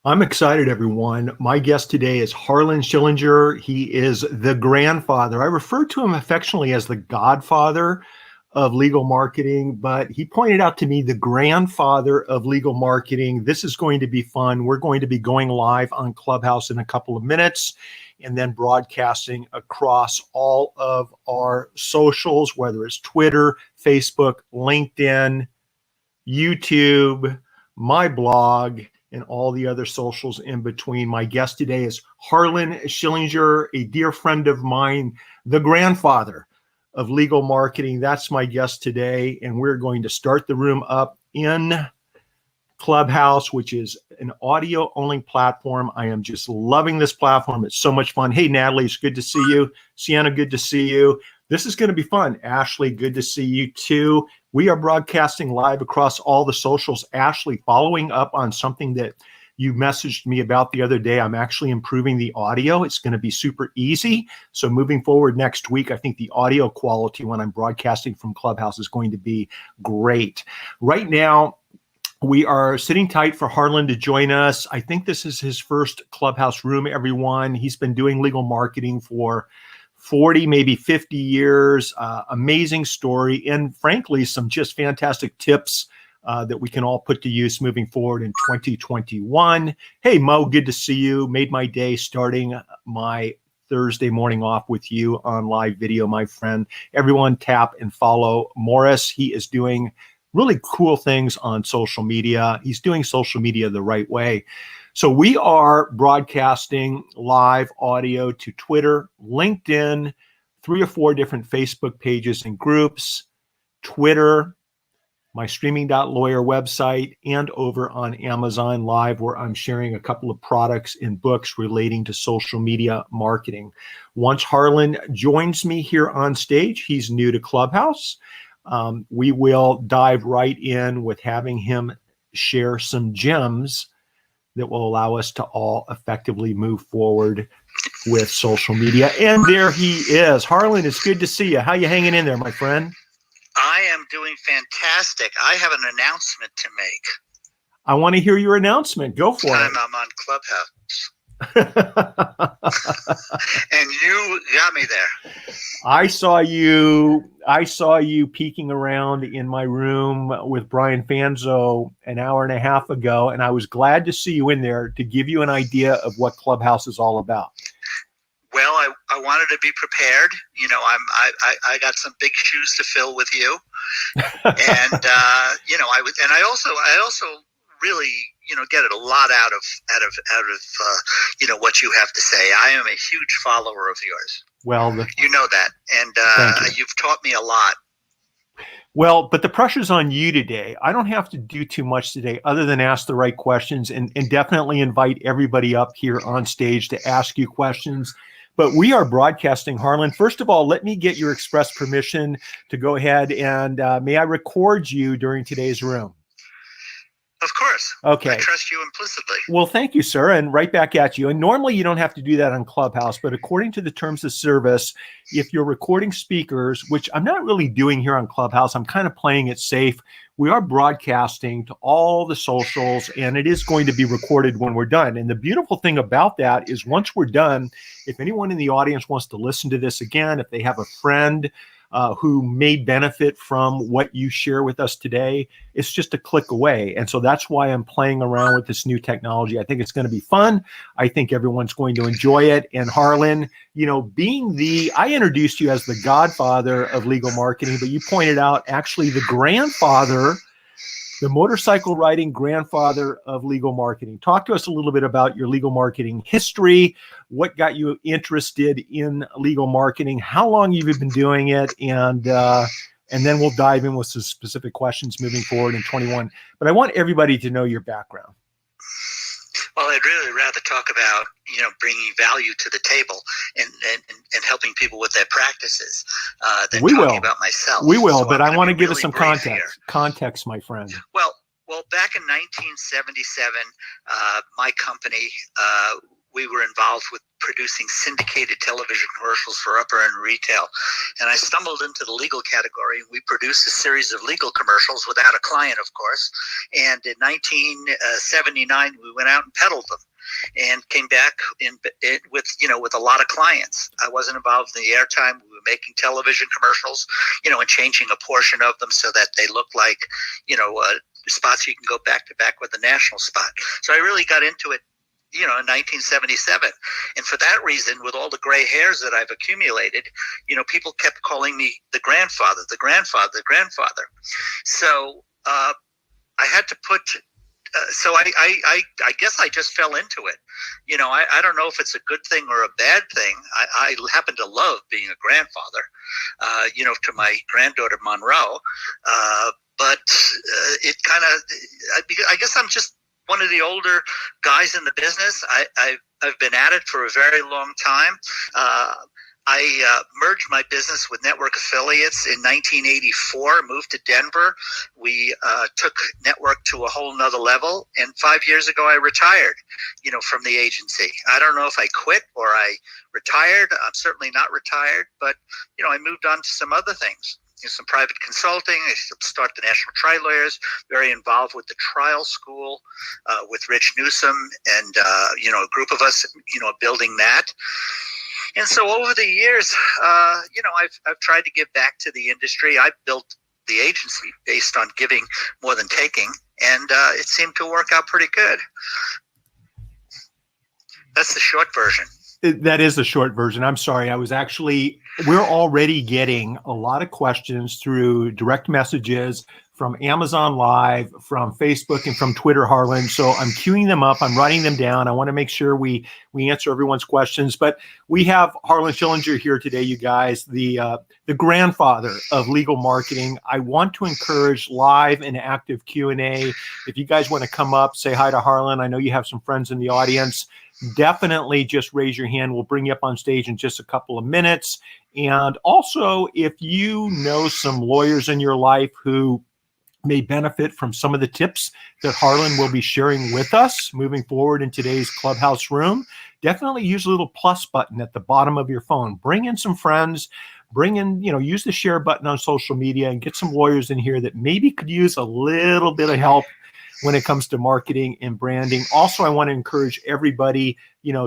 I'm excited, everyone. My guest today is Harlan Schillinger. He is the grandfather. I refer to him affectionately as the godfather of legal marketing, but he pointed out to me the grandfather of legal marketing. This is going to be fun. We're going to be going live on Clubhouse in a couple of minutes and then broadcasting across all of our socials, whether it's Twitter, Facebook, LinkedIn, YouTube, my blog, and all the other socials in between. My guest today is Harlan Schillinger, a dear friend of mine, the grandfather of legal marketing. That's my guest today, and we're going to start the room up in Clubhouse, which is an audio-only platform. I am just loving this platform. It's so much fun. Hey, Natalie, it's good to see you. Sienna, good to see you. This is going to be fun. Ashley, good to see you too. We are broadcasting live across all the socials. Ashley, following up on something that you messaged me about the other day, I'm actually improving the audio. It's going to be super easy. So moving forward next week, I think the audio quality when I'm broadcasting from Clubhouse is going to be great. Right now, we are sitting tight for Harlan to join us. I think this is his first Clubhouse room, everyone. He's been doing legal marketing for 40, maybe 50 years. Amazing story. And frankly, some just fantastic tips that we can all put to use moving forward in 2021. Hey, Mo, good to see you. Made my day starting my Thursday morning off with you on live video, my friend. Everyone tap and follow Morris. He is doing really cool things on social media. He's doing social media the right way. So we are broadcasting live audio to Twitter, LinkedIn, 3 or 4 different Facebook pages and groups, Twitter, my streaming.lawyer website, and over on Amazon Live, where I'm sharing a couple of products and books relating to social media marketing. Once Harlan joins me here on stage, he's new to Clubhouse. We will dive right in with having him share some gems that will allow us to all effectively move forward with social media. And there he is. Harlan, it's good to see you. How you hanging in there, my friend? I am doing fantastic. I have an announcement to make. I want to hear your announcement. Go for it. I'm on Clubhouse. And you got me there. I saw you peeking around in my room with Brian Fanzo an hour and a half ago, and I was glad to see you in there to give you an idea of what Clubhouse is all about. Well, I wanted to be prepared. You know, I got some big shoes to fill with you, and you know, I also really, you know, get a lot out of you know, what you have to say. I am a huge follower of yours. Well, you know that, and you've taught me a lot. Well, but the pressure's on you today. I don't have to do too much today other than ask the right questions and definitely invite everybody up here on stage to ask you questions. But we are broadcasting, Harlan. First of all, let me get your express permission to go ahead and may I record you during today's room? Of course. Okay. I trust you implicitly. Well, thank you, sir. And right back at you. And normally you don't have to do that on Clubhouse, but according to the terms of service, if you're recording speakers, which I'm not really doing here on Clubhouse, I'm kind of playing it safe. We are broadcasting to all the socials, and it is going to be recorded when we're done. And the beautiful thing about that is once we're done, if anyone in the audience wants to listen to this again, if they have a friend who may benefit from what you share with us today, it's just a click away. And so that's why I'm playing around with this new technology. I think it's going to be fun. I think everyone's going to enjoy it. And Harlan, you know, I introduced you as the godfather of legal marketing, but you pointed out actually the grandfather, the motorcycle riding grandfather of legal marketing. Talk to us a little bit about your legal marketing history, what got you interested in legal marketing, how long you've been doing it, and then we'll dive in with some specific questions moving forward in 21. But I want everybody to know your background. Well, I'd really rather talk about, you know, bringing value to the table and helping people with their practices than talking about myself. We will, so but I want to give us some context. Here. Context, my friend. Well, back in 1977, my company we were involved with producing syndicated television commercials for upper-end retail. And I stumbled into the legal category. We produced a series of legal commercials without a client, of course. And in 1979, we went out and peddled them and came back with a lot of clients. I wasn't involved in the airtime. We were making television commercials, and changing a portion of them so that they look like, spots you can go back to back with a national spot. So I really got into it, in 1977. And for that reason, with all the gray hairs that I've accumulated, people kept calling me the grandfather, the grandfather, the grandfather. So I had to put, so I guess I just fell into it. I don't know if it's a good thing or a bad thing. I happen to love being a grandfather, to my granddaughter Monroe. But it kind of, I guess I'm just one of the older guys in the business. I've been at it for a very long time. I merged my business with Network Affiliates in 1984, moved to Denver. We took Network to a whole nother level. And 5 years ago, I retired, from the agency. I don't know if I quit or I retired. I'm certainly not retired, but, I moved on to some other things. Some private consulting. I started the National Trial Lawyers, very involved with the trial school with Rich Newsom and, a group of us, building that. And so over the years, I've tried to give back to the industry. I built the agency based on giving more than taking, and it seemed to work out pretty good. That's the short version. That is the short version. I'm sorry. We're already getting a lot of questions through direct messages from Amazon Live, from Facebook, and from Twitter, Harlan. So I'm queuing them up. I'm writing them down. I want to make sure we answer everyone's questions. But we have Harlan Schillinger here today, you guys, the grandfather of legal marketing. I want to encourage live and active Q&A. If you guys want to come up, say hi to Harlan. I know you have some friends in the audience. Definitely just raise your hand. We'll bring you up on stage in just a couple of minutes. And also, if you know some lawyers in your life who may benefit from some of the tips that Harlan will be sharing with us moving forward in today's Clubhouse room, definitely use a little plus button at the bottom of your phone. Bring in some friends, use the share button on social media and get some lawyers in here that maybe could use a little bit of help when it comes to marketing and branding. Also, I want to encourage everybody,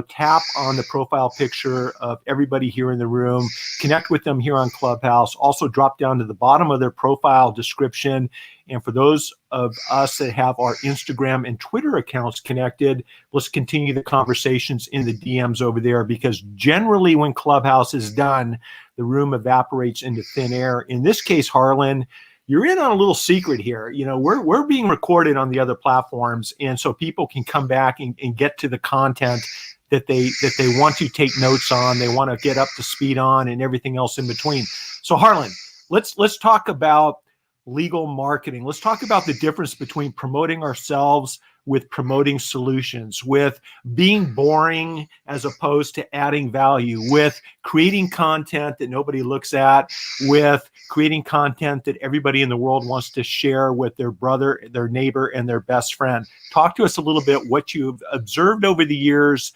tap on the profile picture of everybody here in the room, connect with them here on Clubhouse, also drop down to the bottom of their profile description. And for those of us that have our Instagram and Twitter accounts connected, let's continue the conversations in the DMs over there, because generally when Clubhouse is done, the room evaporates into thin air. In this case, Harlan, you're in on a little secret here. We're being recorded on the other platforms, and so people can come back and get to the content that they want to take notes on, they want to get up to speed on, and everything else in between. So Harlan, let's talk about legal marketing. Let's talk about the difference between promoting ourselves with promoting solutions, with being boring as opposed to adding value, with creating content that nobody looks at, with creating content that everybody in the world wants to share with their brother, their neighbor, and their best friend. Talk to us a little bit what you've observed over the years,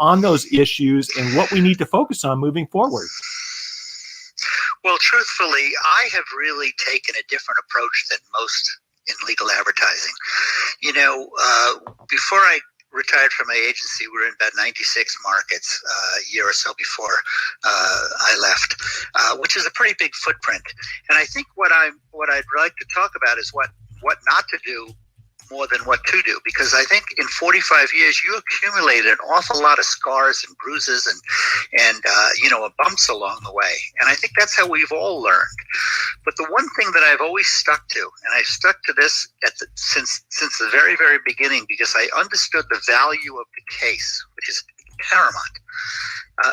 on those issues and what we need to focus on moving forward. Well, truthfully, I have really taken a different approach than most in legal advertising. Before I retired from my agency, we were in about 96 markets a year or so before I left, which is a pretty big footprint. And I think what I'd like to talk about is what not to do more than what to do, because I think in 45 years you accumulated an awful lot of scars and bruises and bumps along the way, and I think that's how we've all learned. But the one thing that I've always stuck to, and I've stuck to this since the very, very beginning, because I understood the value of the case, which is paramount,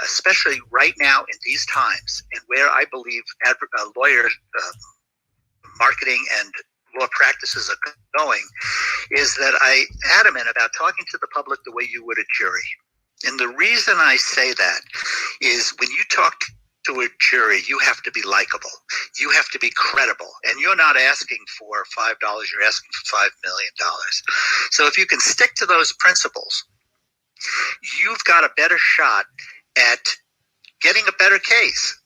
especially right now in these times, and where I believe lawyers, marketing, and law practices are going, is that I'm adamant about talking to the public the way you would a jury. And the reason I say that is when you talk to a jury, you have to be likable. You have to be credible. And you're not asking for $5, you're asking for $5 million. So if you can stick to those principles, you've got a better shot at getting a better case.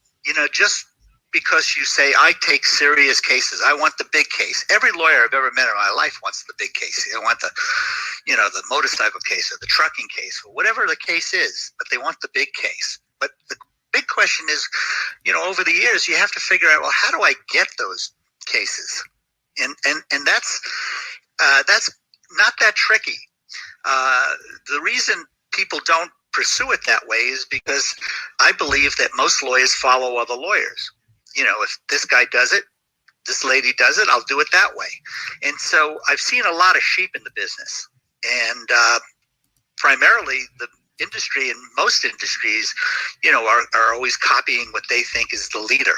Just because you say, I take serious cases, I want the big case. Every lawyer I've ever met in my life wants the big case. They want the motorcycle case or the trucking case or whatever the case is, but they want the big case. But the big question is, over the years, you have to figure out, well, how do I get those cases? And that's not that tricky. The reason people don't pursue it that way is because I believe that most lawyers follow other lawyers. If this guy does it, this lady does it, I'll do it that way. And so I've seen a lot of sheep in the business. And primarily the industry, and most industries, are always copying what they think is the leader.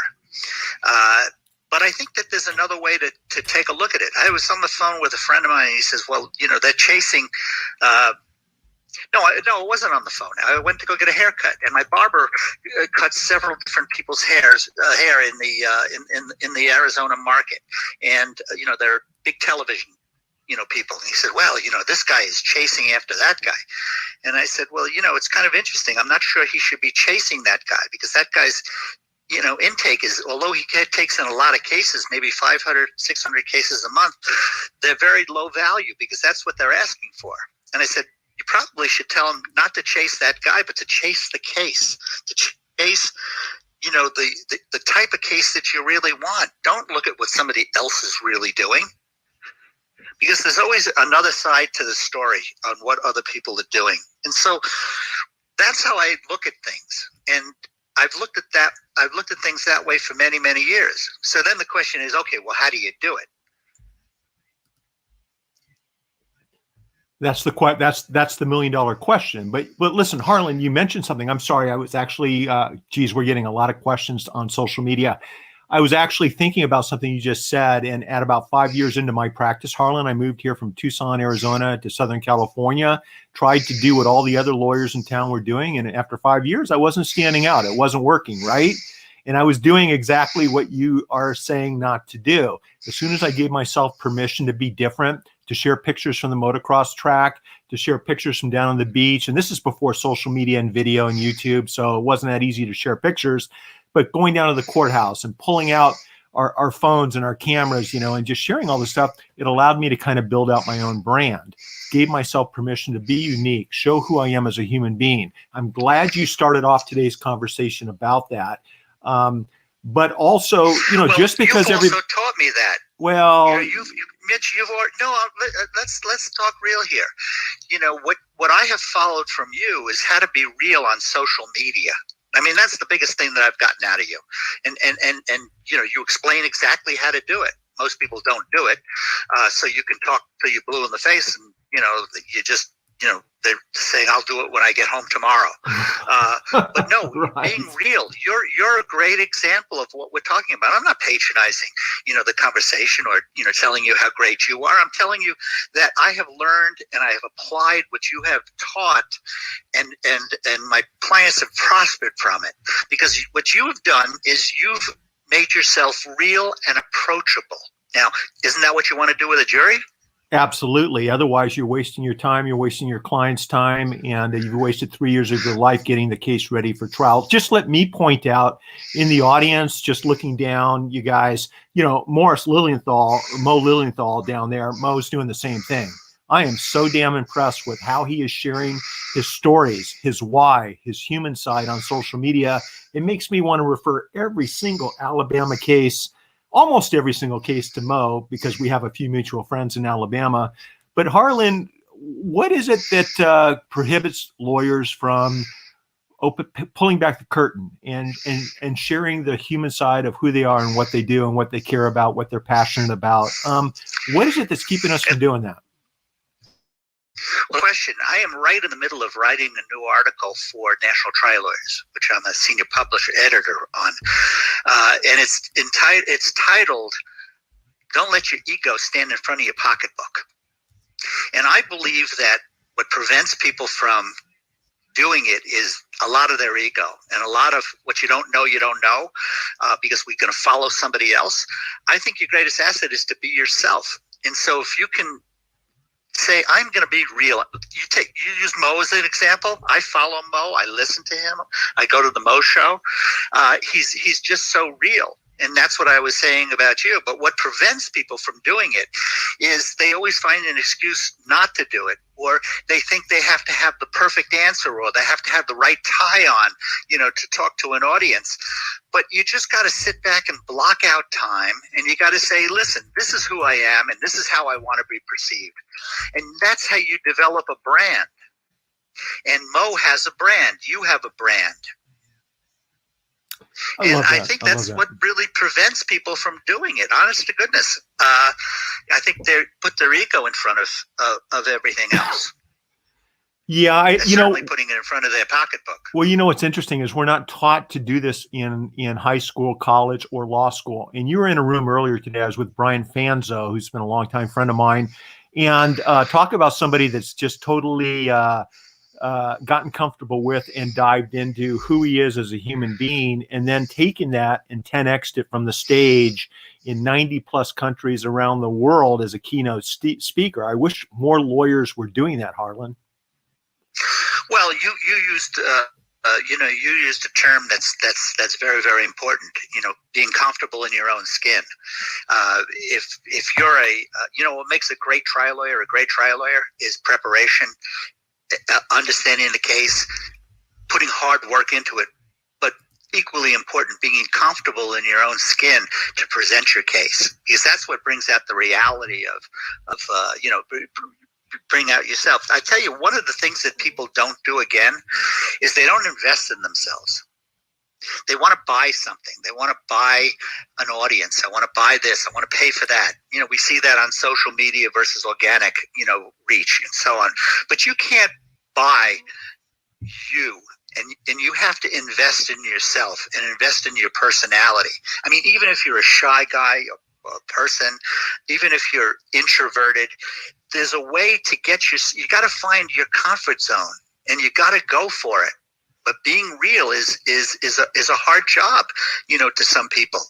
But I think that there's another way to take a look at it. I was on the phone with a friend of mine, and he says, well, they're chasing No, it wasn't on the phone. I went to go get a haircut, and my barber cut several different people's hair in the Arizona market, and they're big television people. And he said, well, this guy is chasing after that guy, and I said, well, it's kind of interesting. I'm not sure he should be chasing that guy, because that guy's intake is, although he takes in a lot of cases, maybe 500, 600 cases a month, they're very low value because that's what they're asking for. And I said, you probably should tell him not to chase that guy, but to chase the case, to chase, the type of case that you really want. Don't look at what somebody else is really doing, because there's always another side to the story on what other people are doing. And so that's how I look at things. And I've looked at things that way for many, many years. So then the question is, okay, well, how do you do it? That's the $1 million question. But listen, Harlan, you mentioned something. I'm sorry. I was actually, we're getting a lot of questions on social media. I was actually thinking about something you just said. And at about 5 years into my practice, Harlan, I moved here from Tucson, Arizona to Southern California, tried to do what all the other lawyers in town were doing. And after 5 years, I wasn't standing out. It wasn't working, right? And I was doing exactly what you are saying not to do. As soon as I gave myself permission to be different, to share pictures from the motocross track, to share pictures from down on the beach, and this is before social media and video and YouTube, so it wasn't that easy to share pictures, but going down to the courthouse and pulling out our phones and our cameras, and just sharing all this stuff, it allowed me to kind of build out my own brand, gave myself permission to be unique, show who I am as a human being. I'm glad you started off today's conversation about that. But also, just because you've also taught me that. Well, Mitch, let's talk real here. What I have followed from you is how to be real on social media. I mean, that's the biggest thing that I've gotten out of you. And you explain exactly how to do it. Most people don't do it. So you can talk till you're blue in the face, and you just they're saying, I'll do it when I get home tomorrow. But no, right. Being real, you're a great example of what we're talking about. I'm not patronizing, the conversation or, telling you how great you are. I'm telling you that I have learned and I have applied what you have taught, and my clients have prospered from it, because what you have done is you've made yourself real and approachable. Now, isn't that what you want to do with a jury? Absolutely. Otherwise, you're wasting your time. You're wasting your client's time, and you've wasted 3 years of your life getting the case ready for trial. Just let me point out in the audience, just looking down, you guys, Mo Lilienthal down there, Mo's doing the same thing. I am so damn impressed with how he is sharing his stories, his why, his human side on social media. It makes me want to refer every single Alabama case, almost every single case, to Mo, because we have a few mutual friends in Alabama. But Harlan, what is it that prohibits lawyers from pulling back the curtain and sharing the human side of who they are and what they do and what they care about, what they're passionate about? What is it that's keeping us from doing that? Well, question. I am right in the middle of writing a new article for National Trial Lawyers, which I'm a senior publisher editor on, and it's titled "Don't Let Your Ego Stand in Front of Your Pocketbook." And I believe that what prevents people from doing it is a lot of their ego and a lot of what you don't know, because we're going to follow somebody else. I think your greatest asset is to be yourself, and so if you can say, I'm going to be real. You use Mo as an example. I follow Mo. I listen to him. I go to the Mo show. He's just so real. And that's what I was saying about you. But what prevents people from doing it is they always find an excuse not to do it, or they think they have to have the perfect answer, or they have to have the right tie on, to talk to an audience. But you just got to sit back and block out time, and you got to say, listen, this is who I am, and this is how I want to be perceived. And that's how you develop a brand. And Mo has a brand. You have a brand. I think that's what really prevents people from doing it. Honest to goodness, I think they put their ego in front of everything else. Yeah, certainly putting it in front of their pocketbook. Well, what's interesting is we're not taught to do this in high school, college, or law school. And you were in a room earlier today. I was with Brian Fanzo, who's been a longtime friend of mine, and talk about somebody that's just totally gotten comfortable with and dived into who he is as a human being, and then taking that and 10x'd it from the stage in 90 plus countries around the world as a keynote speaker. I wish more lawyers were doing that, Harlan. Well, you used you used a term that's very, very important. Being comfortable in your own skin. If you're what makes a great trial lawyer is preparation. Understanding the case, putting hard work into it, but equally important, being comfortable in your own skin to present your case, because that's what brings out the reality of bring out yourself. I tell you, one of the things that people don't do again is they don't invest in themselves. They want to buy something. They want to buy an audience. I want to buy this. I want to pay for that. We see that on social media versus organic, reach and so on. But you can't buy you, and you have to invest in yourself and invest in your personality. I mean, even if you're a shy guy or a person, even if you're introverted, there's a way to you got to find your comfort zone, and you got to go for it. But being real is a hard job, to some people.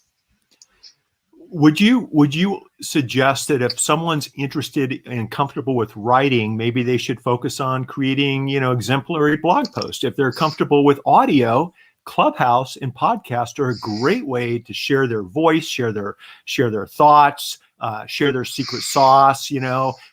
Would you suggest that if someone's interested and comfortable with writing, maybe they should focus on creating, exemplary blog posts? If they're comfortable with audio, Clubhouse and podcast are a great way to share their voice, share their thoughts, share their secret sauce.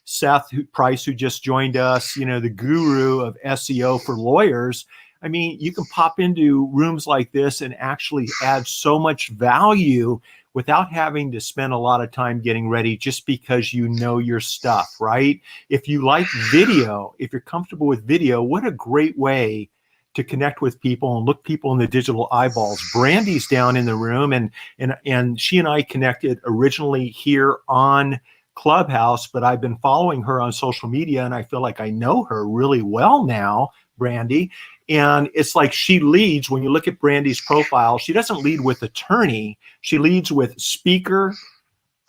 Seth Price, who just joined us, the guru of SEO for lawyers. I mean, you can pop into rooms like this and actually add so much value without having to spend a lot of time getting ready, just because you know your stuff, right? If you like video, if you're comfortable with video, what a great way to connect with people and look people in the digital eyeballs. Brandy's down in the room, and she and I connected originally here on Clubhouse, but I've been following her on social media, and I feel like I know her really well now, Brandy. And it's like she leads, when you look at Brandy's profile, she doesn't lead with attorney. She leads with speaker,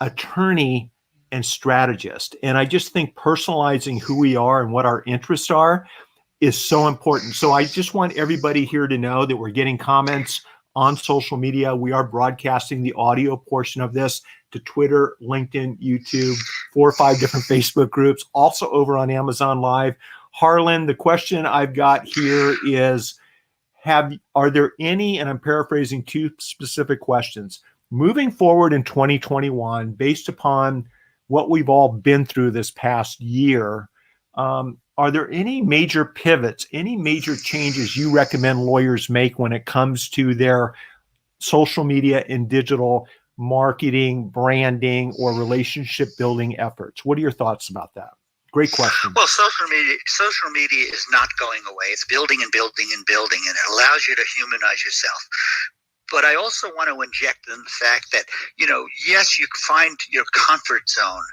attorney, and strategist. And I just think personalizing who we are and what our interests are is so important. So I just want everybody here to know that we're getting comments on social media. We are broadcasting the audio portion of this to Twitter, LinkedIn, YouTube, 4 or 5 different Facebook groups, also over on Amazon Live. Harlan, the question I've got here is, are there any, and I'm paraphrasing 2 specific questions, moving forward in 2021, based upon what we've all been through this past year, are there any major pivots, any major changes you recommend lawyers make when it comes to their social media and digital marketing, branding, or relationship building efforts? What are your thoughts about that? Great question. Well, social media is not going away. It's building and building and building, and it allows you to humanize yourself. But I also want to inject in the fact that, yes, you find your comfort zone,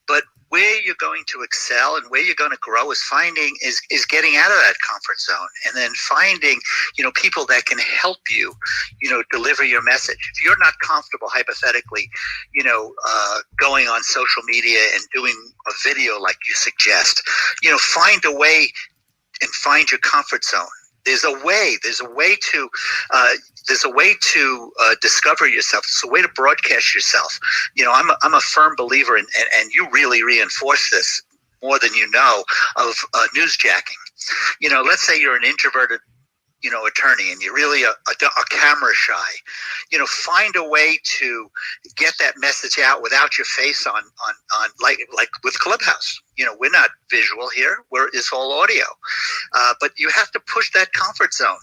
but where you're going to excel and where you're going to grow is getting out of that comfort zone, and then finding, people that can help you, deliver your message. If you're not comfortable, hypothetically, going on social media and doing a video like you suggest, find a way and find your comfort zone. There's a way to discover yourself. There's a way to broadcast yourself. I'm a firm believer in, and you really reinforce this more than you know of newsjacking. Let's say you're an introverted attorney, and you're really a camera shy. Find a way to get that message out without your face on like with Clubhouse. We're not visual here; it's all audio. But you have to push that comfort zone.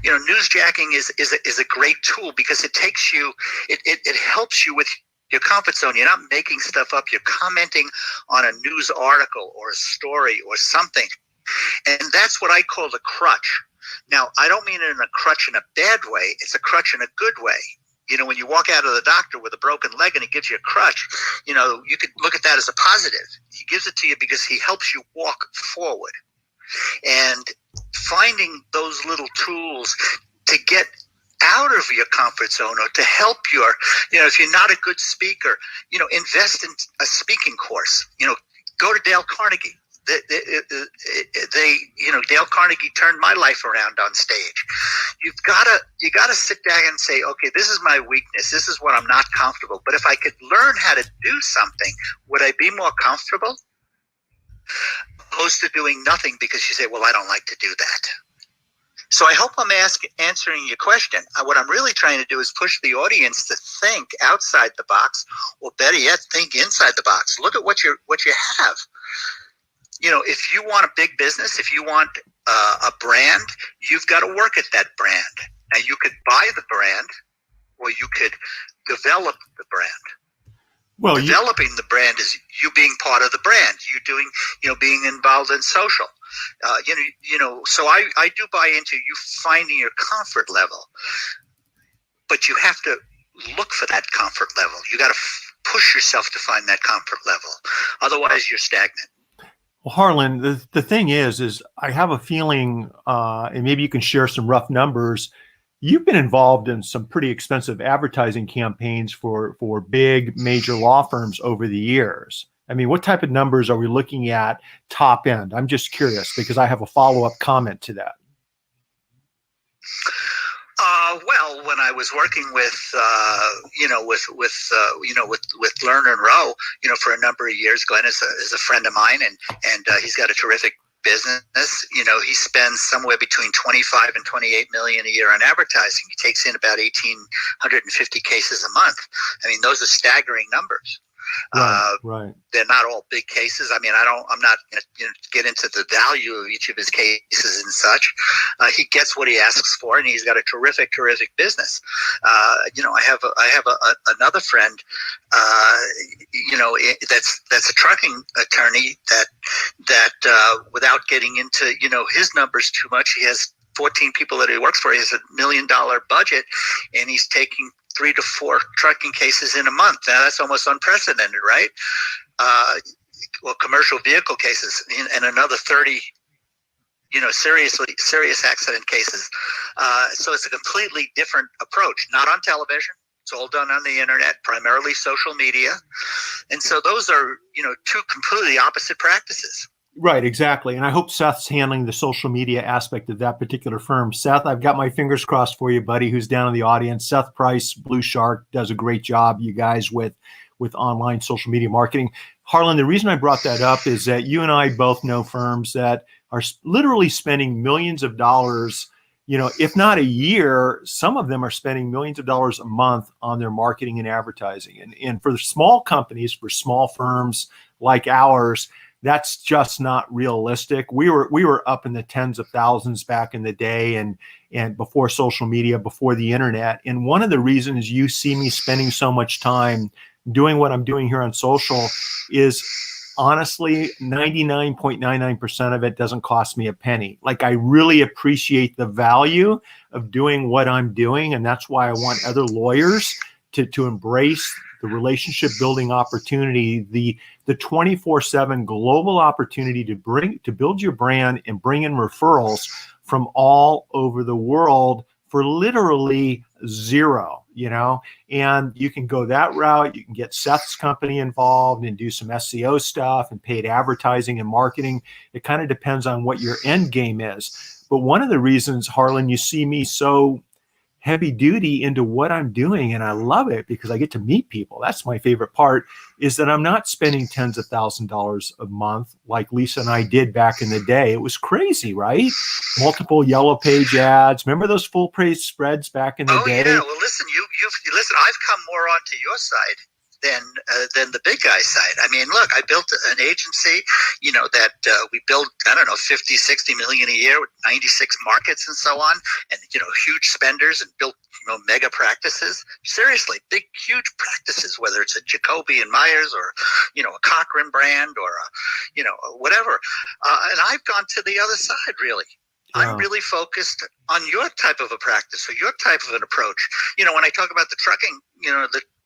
Newsjacking is a great tool because it takes you, it helps you with your comfort zone. You're not making stuff up. You're commenting on a news article or a story or something, and that's what I call the crutch. Now, I don't mean it in a crutch in a bad way. It's a crutch in a good way. When you walk out of the doctor with a broken leg and he gives you a crutch, you could look at that as a positive. He gives it to you because he helps you walk forward. And finding those little tools to get out of your comfort zone or to help if you're not a good speaker, invest in a speaking course. Go to Dale Carnegie. Dale Carnegie turned my life around on stage. You gotta sit down and say, okay, this is my weakness. This is what I'm not comfortable. But if I could learn how to do something, would I be more comfortable? Opposed to doing nothing because you say, well, I don't like to do that. So I hope I'm answering your question. What I'm really trying to do is push the audience to think outside the box, or better yet, think inside the box. Look at what you have. If you want a big business, if you want a brand, you've got to work at that brand. Now, you could buy the brand, or you could develop the brand. Well, developing the brand is you being part of the brand. You doing, being involved in social. So I do buy into you finding your comfort level, but you have to look for that comfort level. You got to push yourself to find that comfort level. Otherwise, you're stagnant. Well, Harlan, the thing is I have a feeling, and maybe you can share some rough numbers. You've been involved in some pretty expensive advertising campaigns for big major law firms over the years. I mean, what type of numbers are we looking at top end? I'm just curious because I have a follow-up comment to that. Well, when I was working with Lerner and Rowe, for a number of years, Glenn is a friend of mine, and he's got a terrific business. He spends somewhere between 25 and 28 million a year on advertising. He takes in about 1,850 cases a month. I mean, those are staggering numbers. Right. They're not all big cases. I mean, I'm not going to get into the value of each of his cases and such. He gets what he asks for, and he's got a terrific business. I have another friend, that's a trucking attorney that without getting into his numbers too much, he has 14 people that he works for. He has $1 million budget, and he's taking 3 to 4 trucking cases in a month. Now that's almost unprecedented, right? Commercial vehicle cases and another 30, serious accident cases. So it's a completely different approach. Not on television. It's all done on the internet, primarily social media. And so those are, two completely opposite practices. Right, exactly. And I hope Seth's handling the social media aspect of that particular firm. Seth, I've got my fingers crossed for you, buddy, who's down in the audience. Seth Price, Blue Shark, does a great job, you guys, with online social media marketing. Harlan, the reason I brought that up is that you and I both know firms that are literally spending millions of dollars, if not a year. Some of them are spending millions of dollars a month on their marketing and advertising. And for the small companies, for small firms like ours, that's just not realistic. We were up in the tens of thousands back in the day, and before social media, before the internet. And one of the reasons you see me spending so much time doing what I'm doing here on social is, honestly, 99.99% of it doesn't cost me a penny. Like, I really appreciate the value of doing what I'm doing, and that's why I want other lawyers to embrace the relationship building opportunity, the 24/7 global opportunity to build your brand and bring in referrals from all over the world for literally zero, and you can go that route. You can get Seth's company involved and do some SEO stuff and paid advertising and marketing. It kind of depends on what your end game is. But one of the reasons, Harlan, you see me so heavy duty into what I'm doing. And I love it because I get to meet people. That's my favorite part, is that I'm not spending tens of $1,000s a month like Lisa and I did back in the day. It was crazy, right? Multiple yellow page ads. Remember those full page spreads back in the day? Oh yeah. Well, listen, you listen. I've come more onto your side than the big guy side. I mean, look, I built an agency, that we build, I don't know, 50, 60 million a year with 96 markets and so on, and, huge spenders, and built, mega practices. Seriously, big, huge practices, whether it's a Jacoby and Myers or, a Cochran brand or, whatever. And I've gone to the other side, really. Yeah. I'm really focused on your type of a practice or your type of an approach. When I talk about the trucking,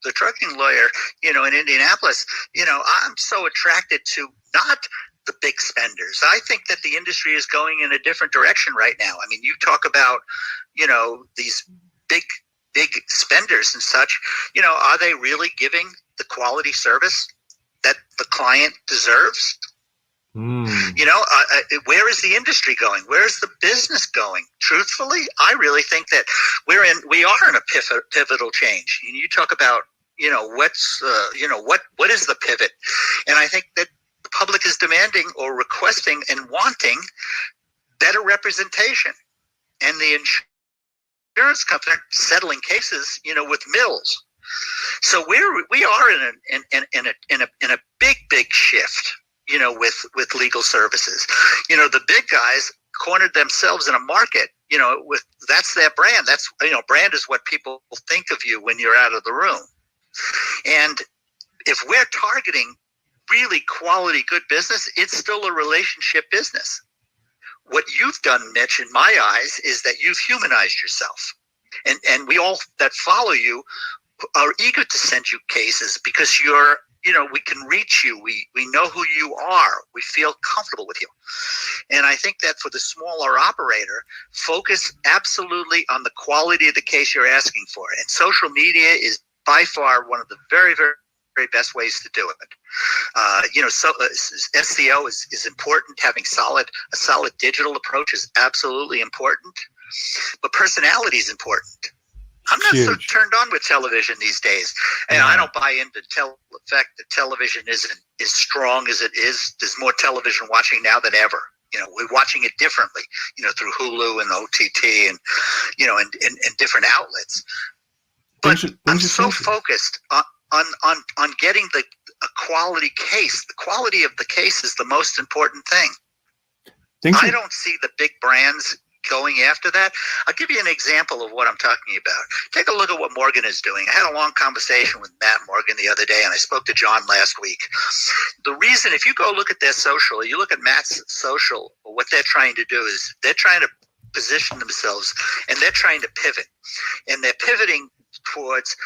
the trucking lawyer, in Indianapolis, I'm so attracted to not the big spenders. I think that the industry is going in a different direction right now. I mean, you talk about, these big spenders and such, are they really giving the quality service that the client deserves? Where is the industry going? Where is the business going? Truthfully, I really think that we are in a pivotal change. You talk about, what is the pivot? And I think that the public is demanding or requesting and wanting better representation. And the insurance company settling cases, with mills. So we are in a big shift. With legal services, the big guys cornered themselves in a market, with that's their brand. That's, brand is what people think of you when you're out of the room. And if we're targeting really quality, good business, it's still a relationship business. What you've done, Mitch, in my eyes, is that you've humanized yourself. And we all that follow you are eager to send you cases because you're, we can reach you. We know who you are. We feel comfortable with you. And I think that for the smaller operator, focus absolutely on the quality of the case you're asking for. And social media is by far one of the very, very, very best ways to do it. SEO is important. Having a solid digital approach is absolutely important. But personality is important. I'm not so turned on with television these days, and I don't buy into the fact that television isn't as strong as it is. There's more television watching now than ever. We're watching it differently, through Hulu and OTT and, and different outlets. But I'm so focused on getting a quality case. The quality of the case is the most important thing. I don't see the big brands going after that. I'll give you an example of what I'm talking about. Take a look at what Morgan is doing. I had a long conversation with Matt Morgan the other day, and I spoke to John last week. The reason, if you go look at their social, you look at Matt's social, what they're trying to do is they're trying to position themselves, and they're trying to pivot. And they're pivoting towards,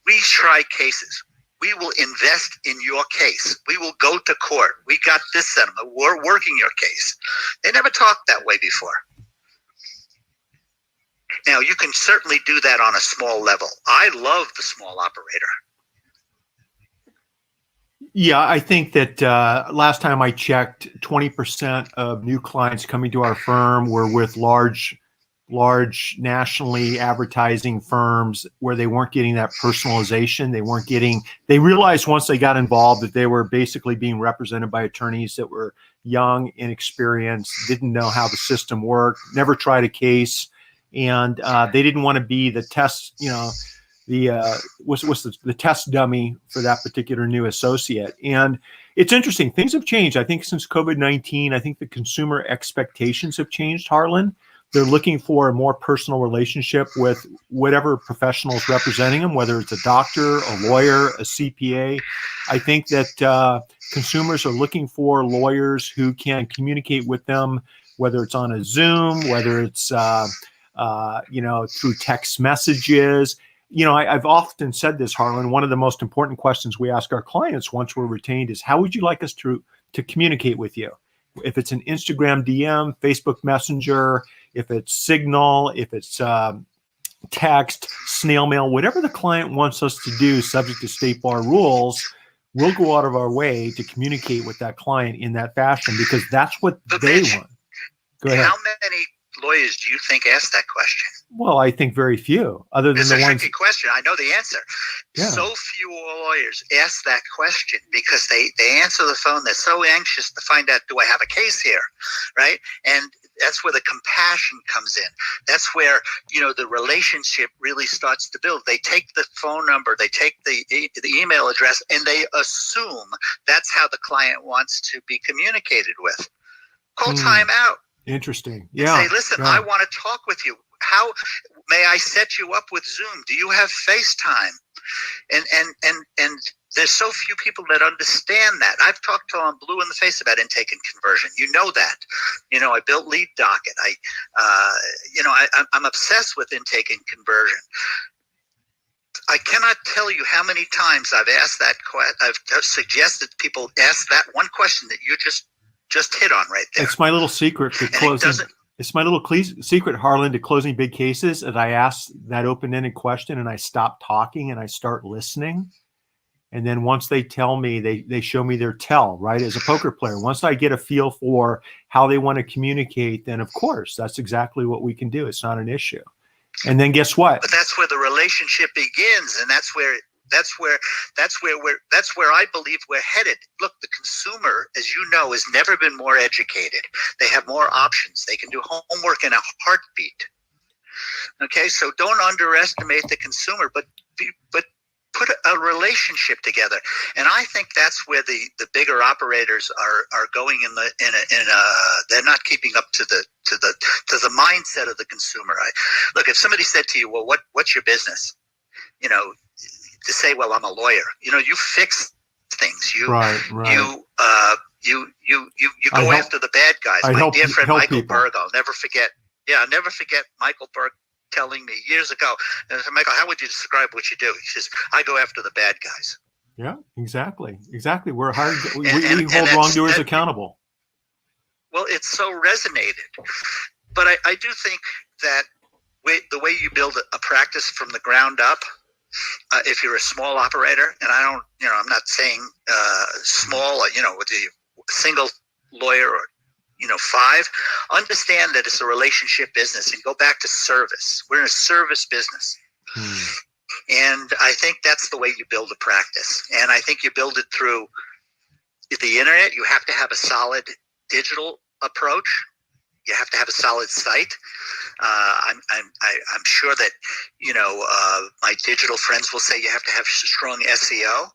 we try cases. We will invest in your case. We will go to court. We got this settlement. We're working your case. They never talked that way before. Now, you can certainly do that on a small level. I love the small operator. Yeah, I think that last time I checked, 20% of new clients coming to our firm were with large nationally advertising firms where they weren't getting that personalization. They realized once they got involved that they were basically being represented by attorneys that were young, inexperienced, didn't know how the system worked, never tried a case. And they didn't want to be the test, the test dummy for that particular new associate. And it's interesting. Things have changed. I think since COVID-19, I think the consumer expectations have changed, Harlan. They're looking for a more personal relationship with whatever professional is representing them, whether it's a doctor, a lawyer, a CPA. I think that consumers are looking for lawyers who can communicate with them, whether it's on a Zoom, whether it's through text messages. I've often said this, Harlan, one of the most important questions we ask our clients once we're retained is, how would you like us to communicate with you? If it's an Instagram DM, Facebook Messenger, if it's Signal, if it's text, snail mail, whatever the client wants us to do, subject to state bar rules, we'll go out of our way to communicate with that client in that fashion because that's what they want. Go ahead. How many lawyers do you think ask that question? Well, I think very few, other than It's the a ones. tricky question. I know the answer. Yeah. So few lawyers ask that question because they answer the phone. They're so anxious to find out, do I have a case here, right? And that's where the compassion comes in. That's where, the relationship really starts to build. They take the phone number, they take the email address, and they assume that's how the client wants to be communicated with. Call time out. Interesting. And say, listen, I want to talk with you. How may I set you up with Zoom? Do you have FaceTime? And there's so few people that understand that. I've talked till I'm blue in the face about intake and conversion. You know that. I built Lead Docket. I'm obsessed with intake and conversion. I cannot tell you how many times I've asked that. I've suggested people ask that one question that you just hit on right there. It's my little secret to closing. It's my little secret, Harlan, to closing big cases. That I ask that open-ended question and I stop talking and I start listening. And then once they tell me, they show me their tell, right? As a poker player, once I get a feel for how they want to communicate, then of course, that's exactly what we can do. It's not an issue. And then guess what? But that's where the relationship begins. And that's where I believe we're headed. Look, the consumer, as you know, has never been more educated. They have more options. They can do homework in a heartbeat. Okay, so don't underestimate the consumer, but put a relationship together. And I think that's where the bigger operators are going they're not keeping up to the mindset of the consumer. Look, if somebody said to you, well, what's your business? To say, well, I'm a lawyer. You fix things. You right. You go after the bad guys. My dear friend Michael Berg, I'll never forget. Yeah, I'll never forget Michael Berg telling me years ago, and I said, Michael, how would you describe what you do? He says, I go after the bad guys. Yeah, exactly. We're hired. We hold wrongdoers accountable. Well, it's so resonated. But I do think that the way you build a practice from the ground up, if you're a small operator, and I'm not saying small, with a single lawyer or 5, understand that it's a relationship business and go back to service. We're in a service business. And I think that's the way you build a practice. And I think you build it through the internet. You have to have a solid digital approach. You have to have a solid site. I'm sure that my digital friends will say you have to have strong SEO,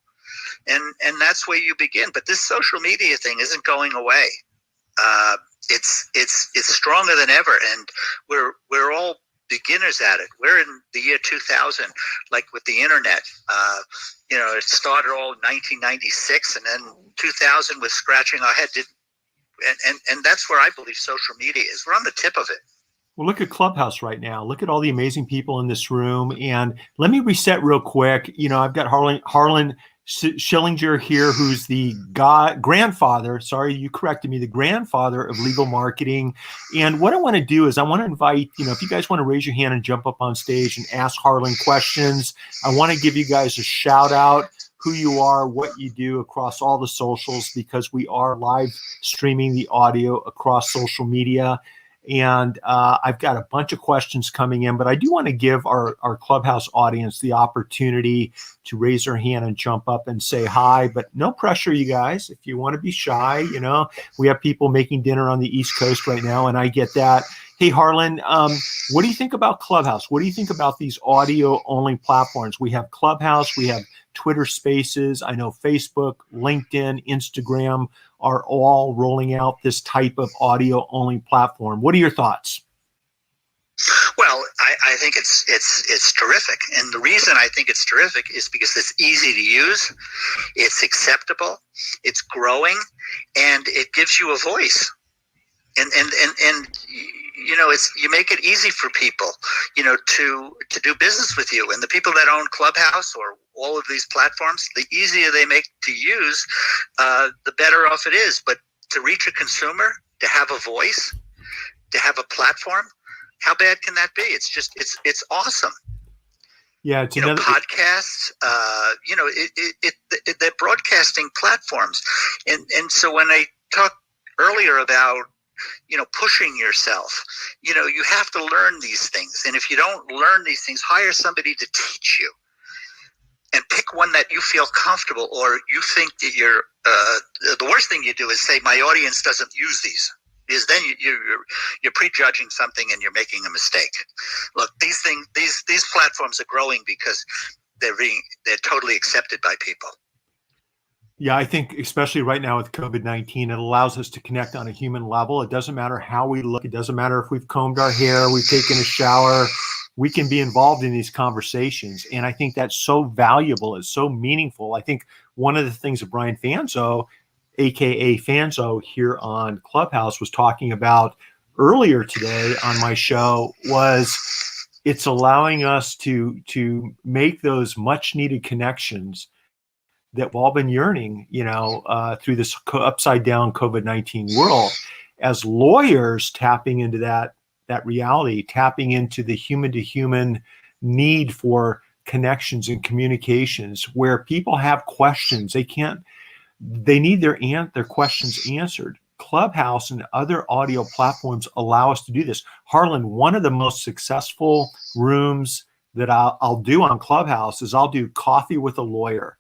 and that's where you begin. But this social media thing isn't going away. It's stronger than ever, and we're all beginners at it. We're in the year 2000, like with the internet. It started all in 1996, and then 2000 was scratching our head. And that's where I believe social media is. We're on the tip of it. Well, look at Clubhouse right now. Look at all the amazing people in this room. And let me reset real quick. I've got Harlan Schillinger here, who's the grandfather. Sorry, you corrected me. The grandfather of legal marketing. And what I want to do is I want to invite, if you guys want to raise your hand and jump up on stage and ask Harlan questions, I want to give you guys a shout out, who you are, what you do across all the socials, because we are live streaming the audio across social media. And I've got a bunch of questions coming in, but I do want to give our Clubhouse audience the opportunity to raise their hand and jump up and say hi, but no pressure, you guys. If you want to be shy, we have people making dinner on the East Coast right now, and I get that. Hey, Harlan, what do you think about Clubhouse? What do you think about these audio-only platforms? We have Clubhouse, we have Twitter Spaces. I know Facebook, LinkedIn, Instagram are all rolling out this type of audio-only platform. What are your thoughts? Well, I think it's terrific. And the reason I think it's terrific is because it's easy to use, it's acceptable, it's growing, and it gives you a voice. And you make it easy for people, to do business with you. And the people that own Clubhouse or all of these platforms, the easier they make to use, the better off it is. But to reach a consumer, to have a voice, to have a platform, how bad can that be? It's awesome. Yeah, it's podcasts. They're broadcasting platforms, and so when I talked earlier about pushing yourself. You have to learn these things. And if you don't learn these things, hire somebody to teach you. And pick one that you feel comfortable, or you think that the worst thing you do is say, my audience doesn't use these. Because then you're prejudging something and you're making a mistake. Look, these platforms are growing because they're totally accepted by people. Yeah, I think especially right now with COVID-19, it allows us to connect on a human level. It doesn't matter how we look. It doesn't matter if we've combed our hair, we've taken a shower. We can be involved in these conversations. And I think that's so valuable. It's so meaningful. I think one of the things that Brian Fanzo, AKA Fanzo, here on Clubhouse was talking about earlier today on my show was it's allowing us to make those much needed connections that we've all been yearning, through this upside down COVID-19 world. As lawyers tapping into that reality, tapping into the human to human need for connections and communications, where people have questions, they need their questions answered. Clubhouse and other audio platforms allow us to do this. Harlan, one of the most successful rooms that I'll do on Clubhouse is I'll do coffee with a lawyer.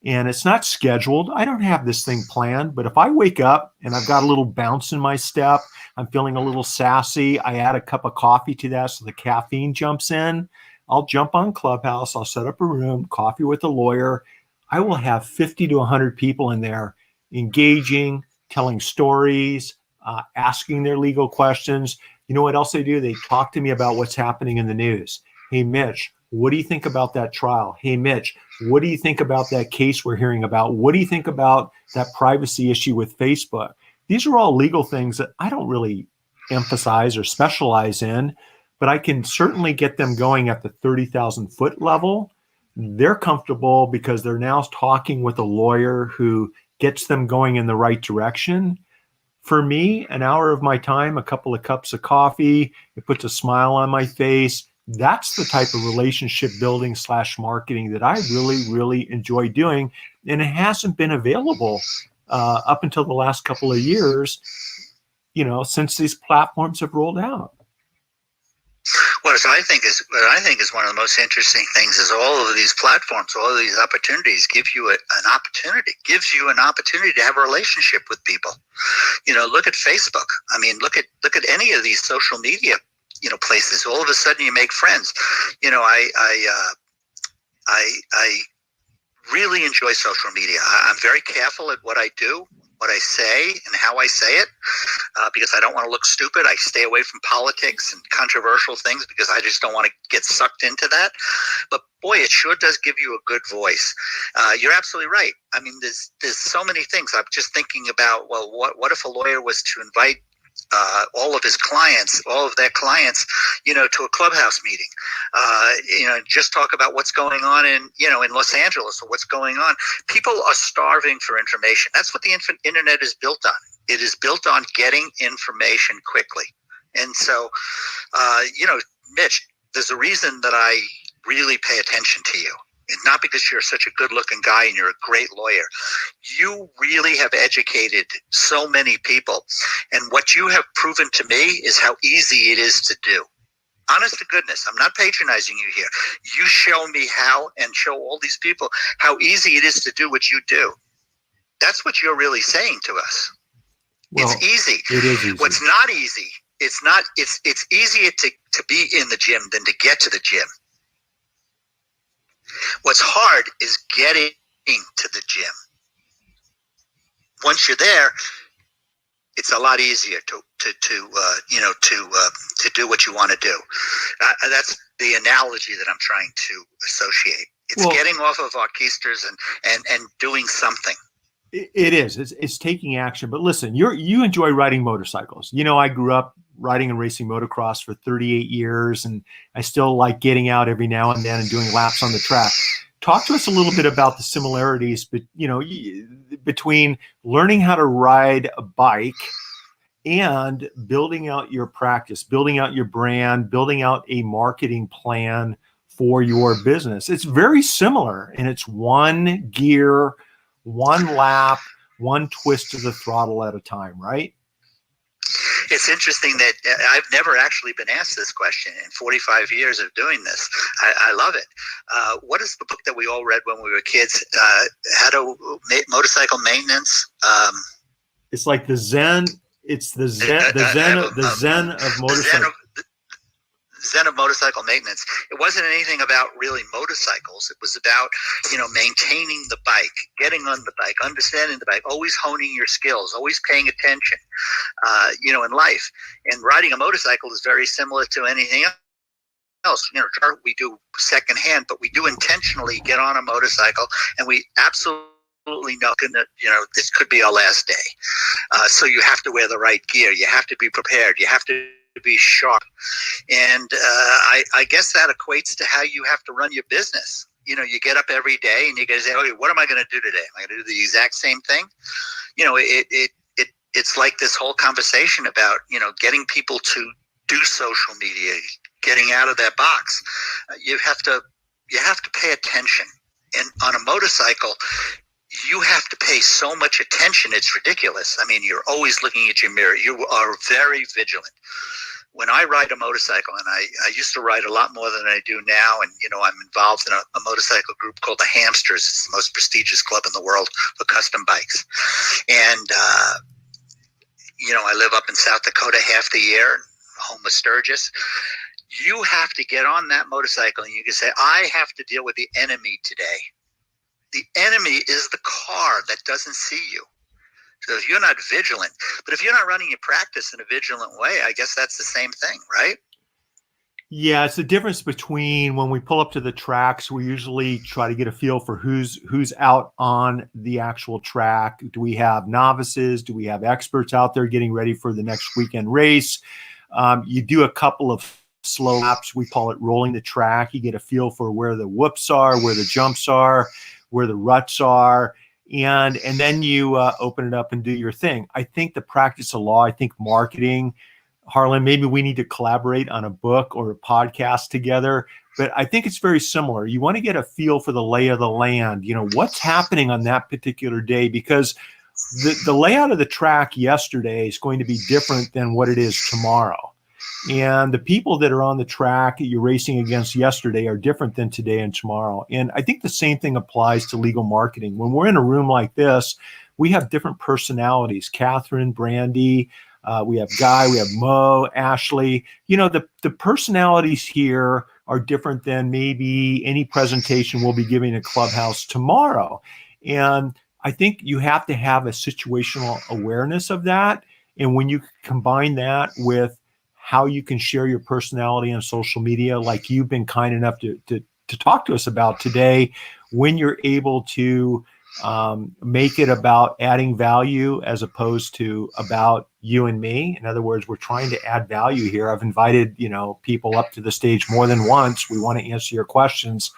And it's not scheduled. I don't have this thing planned, but if I wake up and I've got a little bounce in my step, I'm feeling a little sassy, I add a cup of coffee to that so the caffeine jumps in, I'll jump on Clubhouse, I'll set up a room, coffee with a lawyer. I will have 50 to 100 people in there engaging, telling stories, asking their legal questions. You know what else they do? They talk to me about what's happening in the news. Hey, Mitch, what do you think about that trial? Hey, Mitch, what do you think about that case we're hearing about? What do you think about that privacy issue with Facebook? These are all legal things that I don't really emphasize or specialize in, but I can certainly get them going at the 30,000 foot level. They're comfortable because they're now talking with a lawyer who gets them going in the right direction. For me, an hour of my time, a couple of cups of coffee, it puts a smile on my face. That's the type of relationship building / marketing that I really, really enjoy doing. And it hasn't been available up until the last couple of years, since these platforms have rolled out. What I think is one of the most interesting things is all of these platforms, all of these opportunities give you an opportunity to have a relationship with people. Look at Facebook. I mean, look at any of these social media places. All of a sudden you make friends. I really enjoy social media. I'm very careful at what I do, what I say, and how I say it, because I don't want to look stupid. I stay away from politics and controversial things because I just don't want to get sucked into that. But boy, it sure does give you a good voice. You're absolutely right. I mean, there's so many things. I'm just thinking about, well, what if a lawyer was to invite all of their clients, to a Clubhouse meeting, just talk about what's going on in Los Angeles or what's going on. People are starving for information. That's what the internet is built on. It is built on getting information quickly. And so, Mitch, there's a reason that I really pay attention to you. And not because you're such a good-looking guy and you're a great lawyer. You really have educated so many people. And what you have proven to me is how easy it is to do. Honest to goodness, I'm not patronizing you here. You show me how and show all these people how easy it is to do what you do. That's what you're really saying to us. Well, it's easy. It is easy. What's not easy, it's easier to be in the gym than to get to the gym. What's hard is getting to the gym. Once you're there, it's a lot easier to do what you want to do. That's the analogy that I'm trying to associate. It's getting off of our keisters and doing something. It is. It's taking action. But listen, you enjoy riding motorcycles. I grew up riding and racing motocross for 38 years, and I still like getting out every now and then and doing laps on the track. Talk to us a little bit about the similarities, between learning how to ride a bike and building out your practice, building out your brand, building out a marketing plan for your business. It's very similar, and it's one gear, one lap, one twist of the throttle at a time, right? It's interesting that I've never actually been asked this question in 45 years of doing this. I love it. What is the book that we all read when we were kids? How to Motorcycle Maintenance. It's like the Zen. It's the Zen of motorcycle. Zen of motorcycle maintenance. It wasn't anything about really motorcycles. It was about, maintaining the bike, getting on the bike, understanding the bike, always honing your skills, always paying attention, in life. And riding a motorcycle is very similar to anything else. We do secondhand, but we do intentionally get on a motorcycle, and we absolutely know this could be our last day. So you have to wear the right gear. You have to be prepared. You have to be sharp. And I guess that equates to how you have to run your business. You get up every day and you guys say, okay, what am I going to do today? Am I going to do the exact same thing? It's like this whole conversation about, getting people to do social media, getting out of that box. You have to pay attention. And on a motorcycle, you have to pay so much attention. It's ridiculous. I mean, you're always looking at your mirror. You are very vigilant. When I ride a motorcycle, and I used to ride a lot more than I do now, and I'm involved in a motorcycle group called the Hamsters. It's the most prestigious club in the world for custom bikes. And I live up in South Dakota half the year, home of Sturgis. You have to get on that motorcycle and you can say, I have to deal with the enemy today. The enemy is the car that doesn't see you. So if you're not vigilant, but if you're not running your practice in a vigilant way, I guess that's the same thing, right? Yeah, it's the difference between when we pull up to the tracks, we usually try to get a feel for who's out on the actual track. Do we have novices? Do we have experts out there getting ready for the next weekend race? You do a couple of slow laps. We call it rolling the track. You get a feel for where the whoops are, where the jumps are, where the ruts are. And then you open it up and do your thing. I think the practice of law, I think marketing, Harlan, maybe we need to collaborate on a book or a podcast together, but I think it's very similar. You want to get a feel for the lay of the land, what's happening on that particular day, because the layout of the track yesterday is going to be different than what it is tomorrow. And the people that are on the track that you're racing against yesterday are different than today and tomorrow. And I think the same thing applies to legal marketing. When we're in a room like this, we have different personalities. Catherine, Brandy, we have Guy, we have Mo, Ashley. The personalities here are different than maybe any presentation we'll be giving at Clubhouse tomorrow. And I think you have to have a situational awareness of that. And when you combine that with how you can share your personality on social media, like you've been kind enough to talk to us about today, when you're able to make it about adding value as opposed to about you and me. In other words, we're trying to add value here. I've invited, people up to the stage more than once. We want to answer your questions.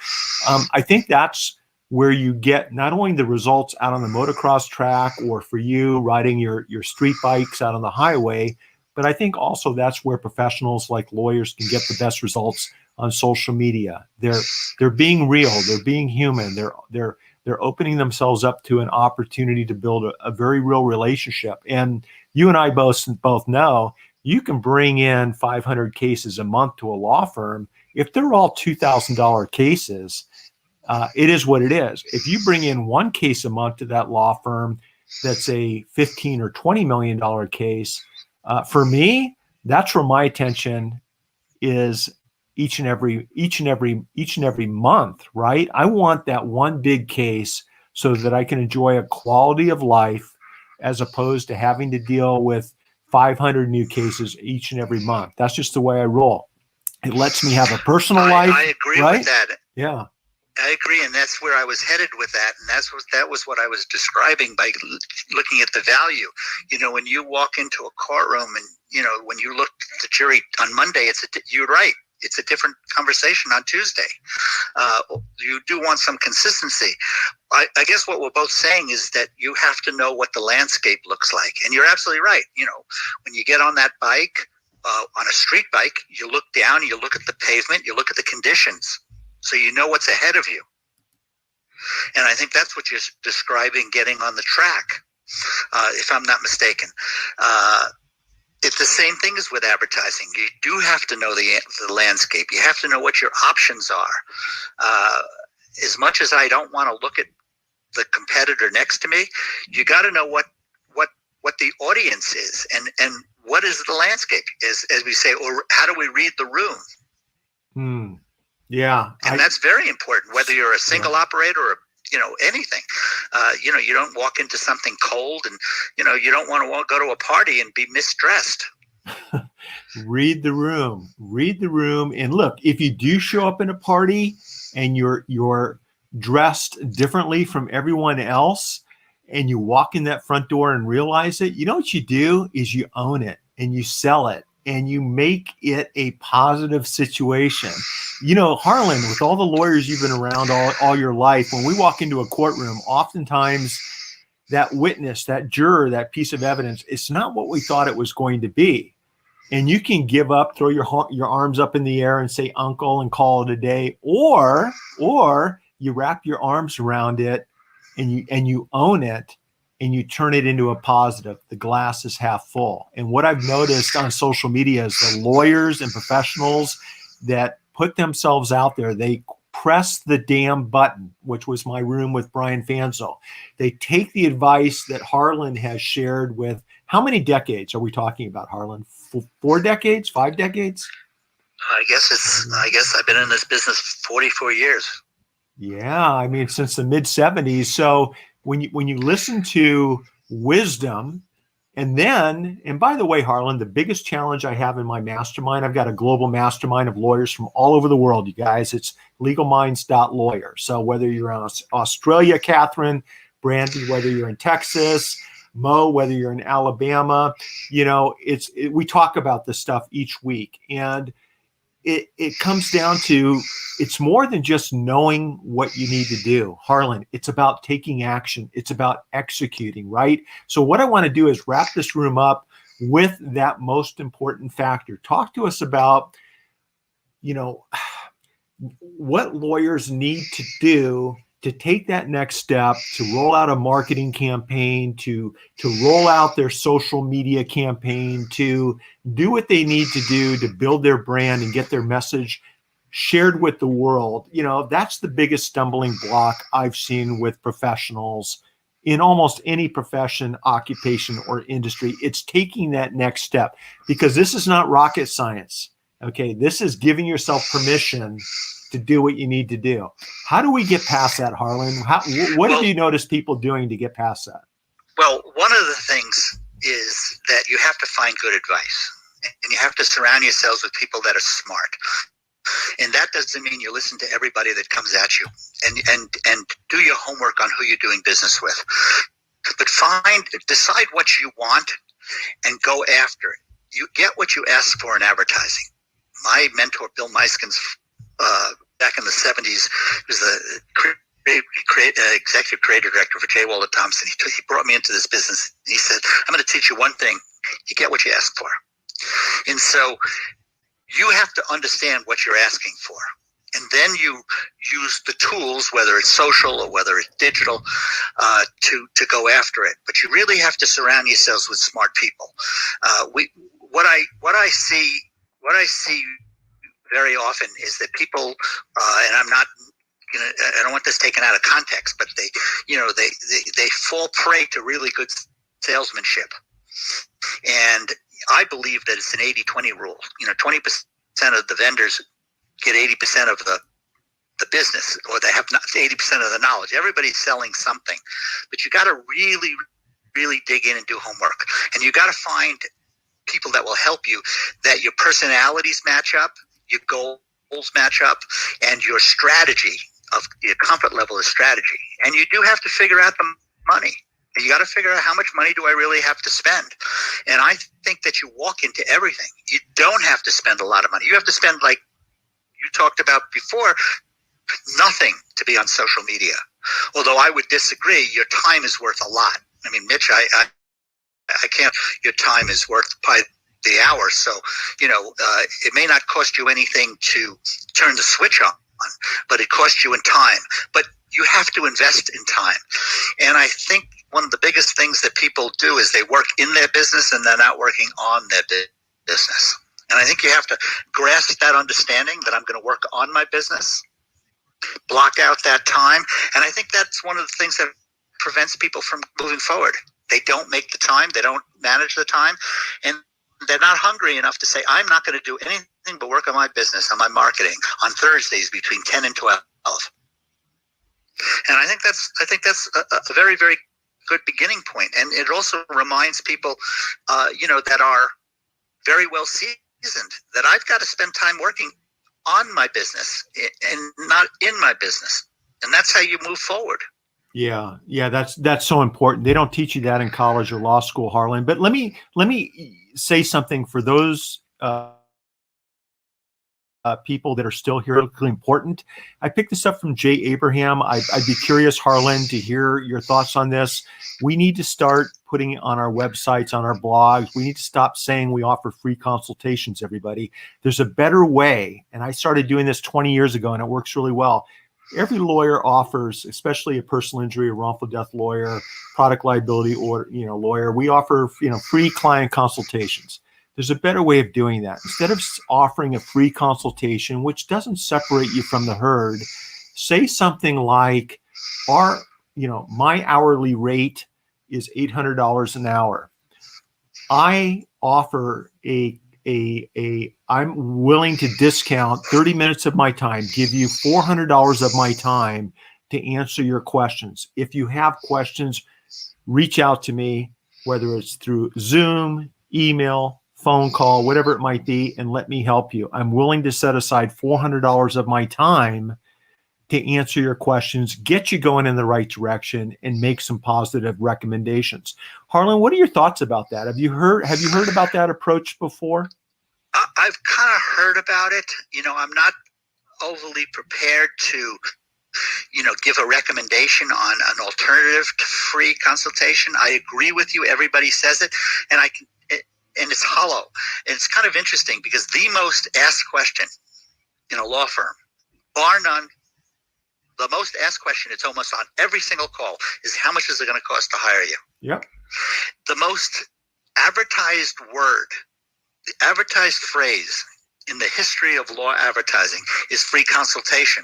I think that's where you get not only the results out on the motocross track or for you riding your street bikes out on the highway, but I think also that's where professionals like lawyers can get the best results on social media. They're being real. They're being human. They're opening themselves up to an opportunity to build a very real relationship. And you and I both know you can bring in 500 cases a month to a law firm. If they're all $2,000 cases, it is what it is. If you bring in one case a month to that law firm, that's a $15 or $20 million case. For me, that's where my attention is each and every month, right? I want that one big case so that I can enjoy a quality of life as opposed to having to deal with 500 new cases each and every month. That's just the way I roll. It lets me have a personal life. I agree right? with that. Yeah. I agree, and that's where I was headed with that, and that was what I was describing by looking at the value. When you walk into a courtroom, and when you look at the jury on Monday, you're right. It's a different conversation on Tuesday. You do want some consistency. I guess what we're both saying is that you have to know what the landscape looks like, and you're absolutely right. When you get on that bike, on a street bike, you look down, you look at the pavement, you look at the conditions. So you know what's ahead of you. And I think that's what you're describing getting on the track, if I'm not mistaken. It's the same thing as with advertising. You do have to know the landscape. You have to know what your options are. As much as I don't want to look at the competitor next to me, you got to know what the audience is and what is the landscape, as we say, or how do we read the room? Yeah, and that's very important. Whether you're a single operator or anything, you don't walk into something cold, and you don't want to go to a party and be misdressed. Read the room, and look, if you do show up in a party and you're dressed differently from everyone else, and you walk in that front door and realize it, what you do is you own it and you sell it and you make it a positive situation. Harlan, with all the lawyers you've been around all your life, when we walk into a courtroom, oftentimes that witness, that juror, that piece of evidence, it's not what we thought it was going to be. And you can give up, throw your arms up in the air and say uncle and call it a day, or you wrap your arms around it and you own it and you turn it into a positive. The glass is half full. And what I've noticed on social media is the lawyers and professionals that put themselves out there, they press the damn button, which was my room with Brian Fanzo. They take the advice that Harlan has shared with, how many decades are we talking about, Harlan? 4 decades, 5 decades? I guess I've been in this business 44 years. Yeah, I mean, since the mid 70s. So when you listen to wisdom, and by the way, Harlan, the biggest challenge I have in my mastermind, I've got a global mastermind of lawyers from all over the world, you guys. It's legalminds.lawyer. So whether you're in Australia, Catherine, Brandy, whether you're in Texas, Mo, whether you're in Alabama, we talk about this stuff each week. And it comes down to, it's more than just knowing what you need to do, Harlan. It's about taking action. It's about executing, right? So what I want to do is wrap this room up with that most important factor. Talk to us about, what lawyers need to do to take that next step, to roll out a marketing campaign, to roll out their social media campaign, to do what they need to do to build their brand and get their message shared with the world. That's the biggest stumbling block I've seen with professionals in almost any profession, occupation, or industry. It's taking that next step, because this is not rocket science. Okay, this is giving yourself permission to do what you need to do. How do we get past that, Harlan? What have you noticed people doing to get past that? Well, one of the things is that you have to find good advice, and you have to surround yourselves with people that are smart. And that doesn't mean you listen to everybody that comes at you, and do your homework on who you're doing business with. But decide what you want and go after it. You get what you ask for in advertising. My mentor, Bill Meiskens, back in the 70s, was the executive creative director for J. Walter Thompson. He brought me into this business. He said, I'm going to teach you one thing. You get what you ask for. And so you have to understand what you're asking for. And then you use the tools, whether it's social or whether it's digital, to go after it. But you really have to surround yourselves with smart people. What I see very often is that people, and I'm not, I don't want this taken out of context, but they fall prey to really good salesmanship. And I believe that it's an 80-20 rule. 20% of the vendors get 80% of the business, or they have 80% of the knowledge. Everybody's selling something, but you got to really, really dig in and do homework. And you got to find people that will help you, that your personalities match up, your goals match up, and your strategy of your comfort level of strategy. And you do have to figure out the money. You got to figure out, how much money do I really have to spend? And I think that you walk into everything. You don't have to spend a lot of money. You have to spend, like you talked about before, nothing to be on social media. Although I would disagree, your time is worth a lot. I mean, Mitch, I can't. Your time is worth by the hour. So, it may not cost you anything to turn the switch on, but it costs you in time. But you have to invest in time. And I think one of the biggest things that people do is they work in their business and they're not working on their business. And I think you have to grasp that understanding that I'm going to work on my business, block out that time. And I think that's one of the things that prevents people from moving forward. They don't make the time. They don't manage the time. And they're not hungry enough to say, I'm not going to do anything but work on my business, on my marketing, on Thursdays between 10 and 12. And I think that's a very, very good beginning point. And it also reminds people, that are very well seasoned, that I've got to spend time working on my business and not in my business. And that's how you move forward. Yeah, that's so important. They don't teach you that in college or law school, Harlan. But let me say something for those people that are still here, critically important. I picked this up from Jay Abraham. I'd be curious, Harlan, to hear your thoughts on this. We need to start putting it on our websites, on our blogs. We need to stop saying we offer free consultations, everybody. There's a better way. And I started doing this 20 years ago, and it works really well. Every lawyer offers, especially a personal injury or wrongful death lawyer, product liability or lawyer, we offer free client consultations. There's a better way of doing that. Instead of offering a free consultation, which doesn't separate you from the herd, say something like, my hourly rate is $800 an hour. I offer I'm willing to discount 30 minutes of my time, give you $400 of my time to answer your questions. If you have questions, reach out to me, whether it's through Zoom, email, phone call, whatever it might be, and let me help you. I'm willing to set aside $400 of my time to answer your questions, get you going in the right direction, and make some positive recommendations. Harlan, what are your thoughts about that? Have you heard about that approach before? I've kind of heard about it. I'm not overly prepared to, give a recommendation on an alternative to free consultation. I agree with you. Everybody says it, and and it's hollow. And it's kind of interesting because the most asked question in a law firm, bar none, the most asked question, it's almost on every single call, is how much is it going to cost to hire you? Yep. The most advertised word, the advertised phrase in the history of law advertising is free consultation.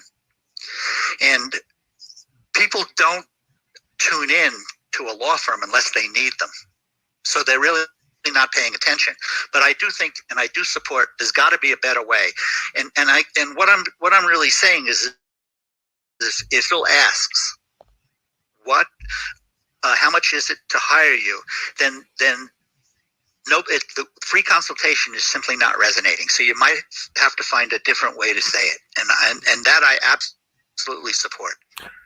And people don't tune in to a law firm unless they need them. So they're really not paying attention. But I do think, and I do support, there's got to be a better way. And what I'm really saying is if Phil asks how much is it to hire you, then the free consultation is simply not resonating. So you might have to find a different way to say it, and that I absolutely support.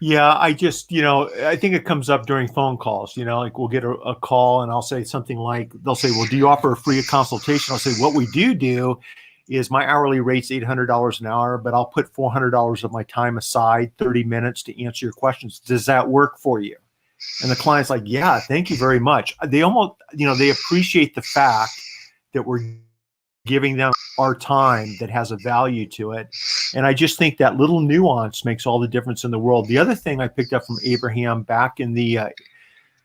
Yeah, I think it comes up during phone calls. Like we'll get a call, and I'll say something like, they'll say, "Well, do you offer a free consultation?" I'll say, "What we do is my hourly rate's $800 an hour, but I'll put $400 of my time aside, 30 minutes to answer your questions. Does that work for you?" And the client's like, "Yeah, thank you very much." They almost, they appreciate the fact that we're giving them our time that has a value to it. And I just think that little nuance makes all the difference in the world. The other thing I picked up from Abraham back in the,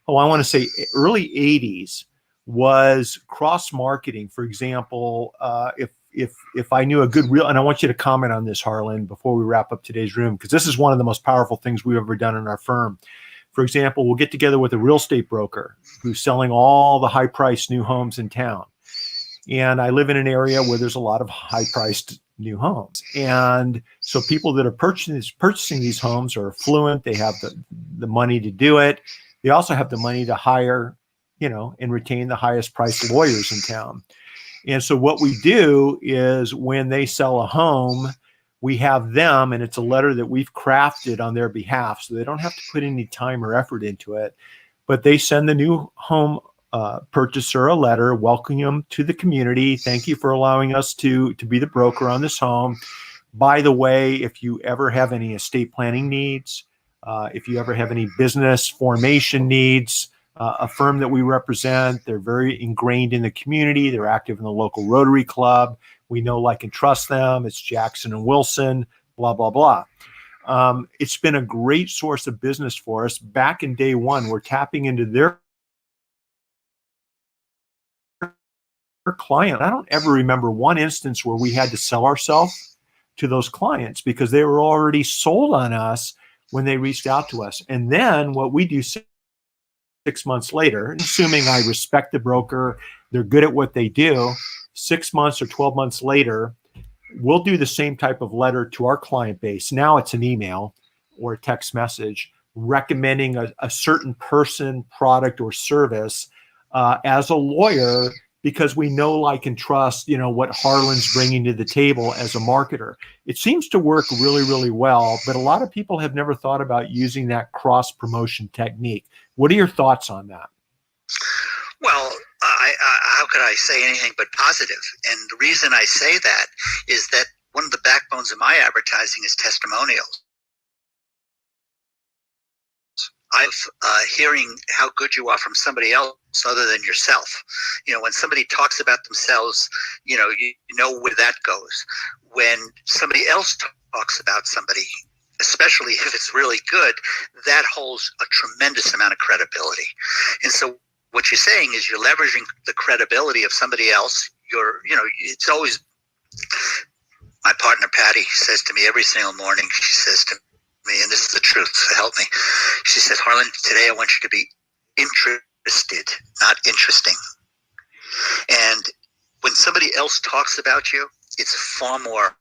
early 80s was cross-marketing. For example, if I knew a good and I want you to comment on this, Harlan, before we wrap up today's room, because this is one of the most powerful things we've ever done in our firm. For example, we'll get together with a real estate broker who's selling all the high-priced new homes in town. And I live in an area where there's a lot of high-priced new homes. And so people that are purchasing these homes are affluent. They have the money to do it. They also have the money to hire, and retain the highest priced lawyers in town. And so what we do is when they sell a home, we have them, and it's a letter that we've crafted on their behalf, so they don't have to put any time or effort into it, but they send the new home purchaser a letter welcoming them to the community. Thank you for allowing us to be the broker on this home. By the way, if you ever have any estate planning needs, if you ever have any business formation needs, a firm that we represent, they're very ingrained in the community. They're active in the local Rotary Club. We know, like, and trust them. It's Jackson and Wilson, blah, blah, blah. It's been a great source of business for us. Back in day one, we're tapping into their client. I don't ever remember one instance where we had to sell ourselves to those clients because they were already sold on us when they reached out to us. And then what we do 6 months later, assuming I respect the broker, they're good at what they do, 6 months or 12 months later, we'll do the same type of letter to our client base. Now it's an email or a text message recommending a certain person, product, or service as a lawyer, because we know, like, and trust, what Harlan's bringing to the table as a marketer. It seems to work really, really well, but a lot of people have never thought about using that cross promotion technique. What are your thoughts on that? Well, how could I say anything but positive? And the reason I say that is that one of the backbones of my advertising is testimonials. Hearing how good you are from somebody else other than yourself. When somebody talks about themselves, you know where that goes. When somebody else talks about somebody, especially if it's really good, that holds a tremendous amount of credibility. And so what you're saying is you're leveraging the credibility of somebody else. It's always, my partner Patty says to me every single morning, she says to me, and this is the truth, so help me. She said, Harlan, today I want you to be interested, not interesting. And when somebody else talks about you, it's far more.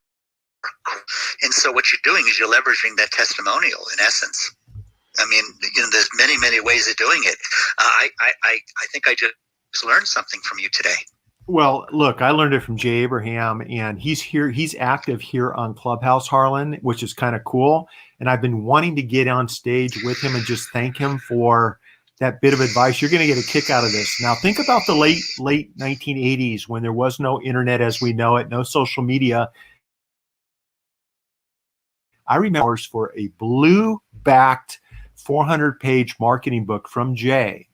And so what you're doing is you're leveraging that testimonial in essence. I mean, there's many, many ways of doing it. I think I just learned something from you today. Well, look, I learned it from Jay Abraham, and he's here. He's active here on Clubhouse, Harlan, which is kind of cool. And I've been wanting to get on stage with him and just thank him for that bit of advice. You're going to get a kick out of this. Now, think about the late 1980s when there was no internet as we know it, no social media. I remember for a blue-backed 400-page marketing book from Jay.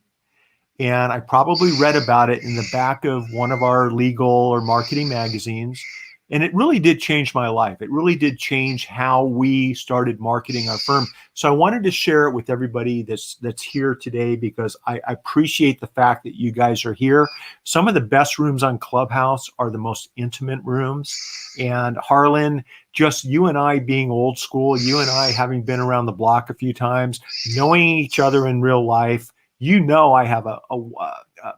And I probably read about it in the back of one of our legal or marketing magazines. And it really did change my life. It really did change how we started marketing our firm. So I wanted to share it with everybody that's here today, because I appreciate the fact that you guys are here. Some of the best rooms on Clubhouse are the most intimate rooms. And Harlan, just you and I being old school, you and I having been around the block a few times, knowing each other in real life, I have a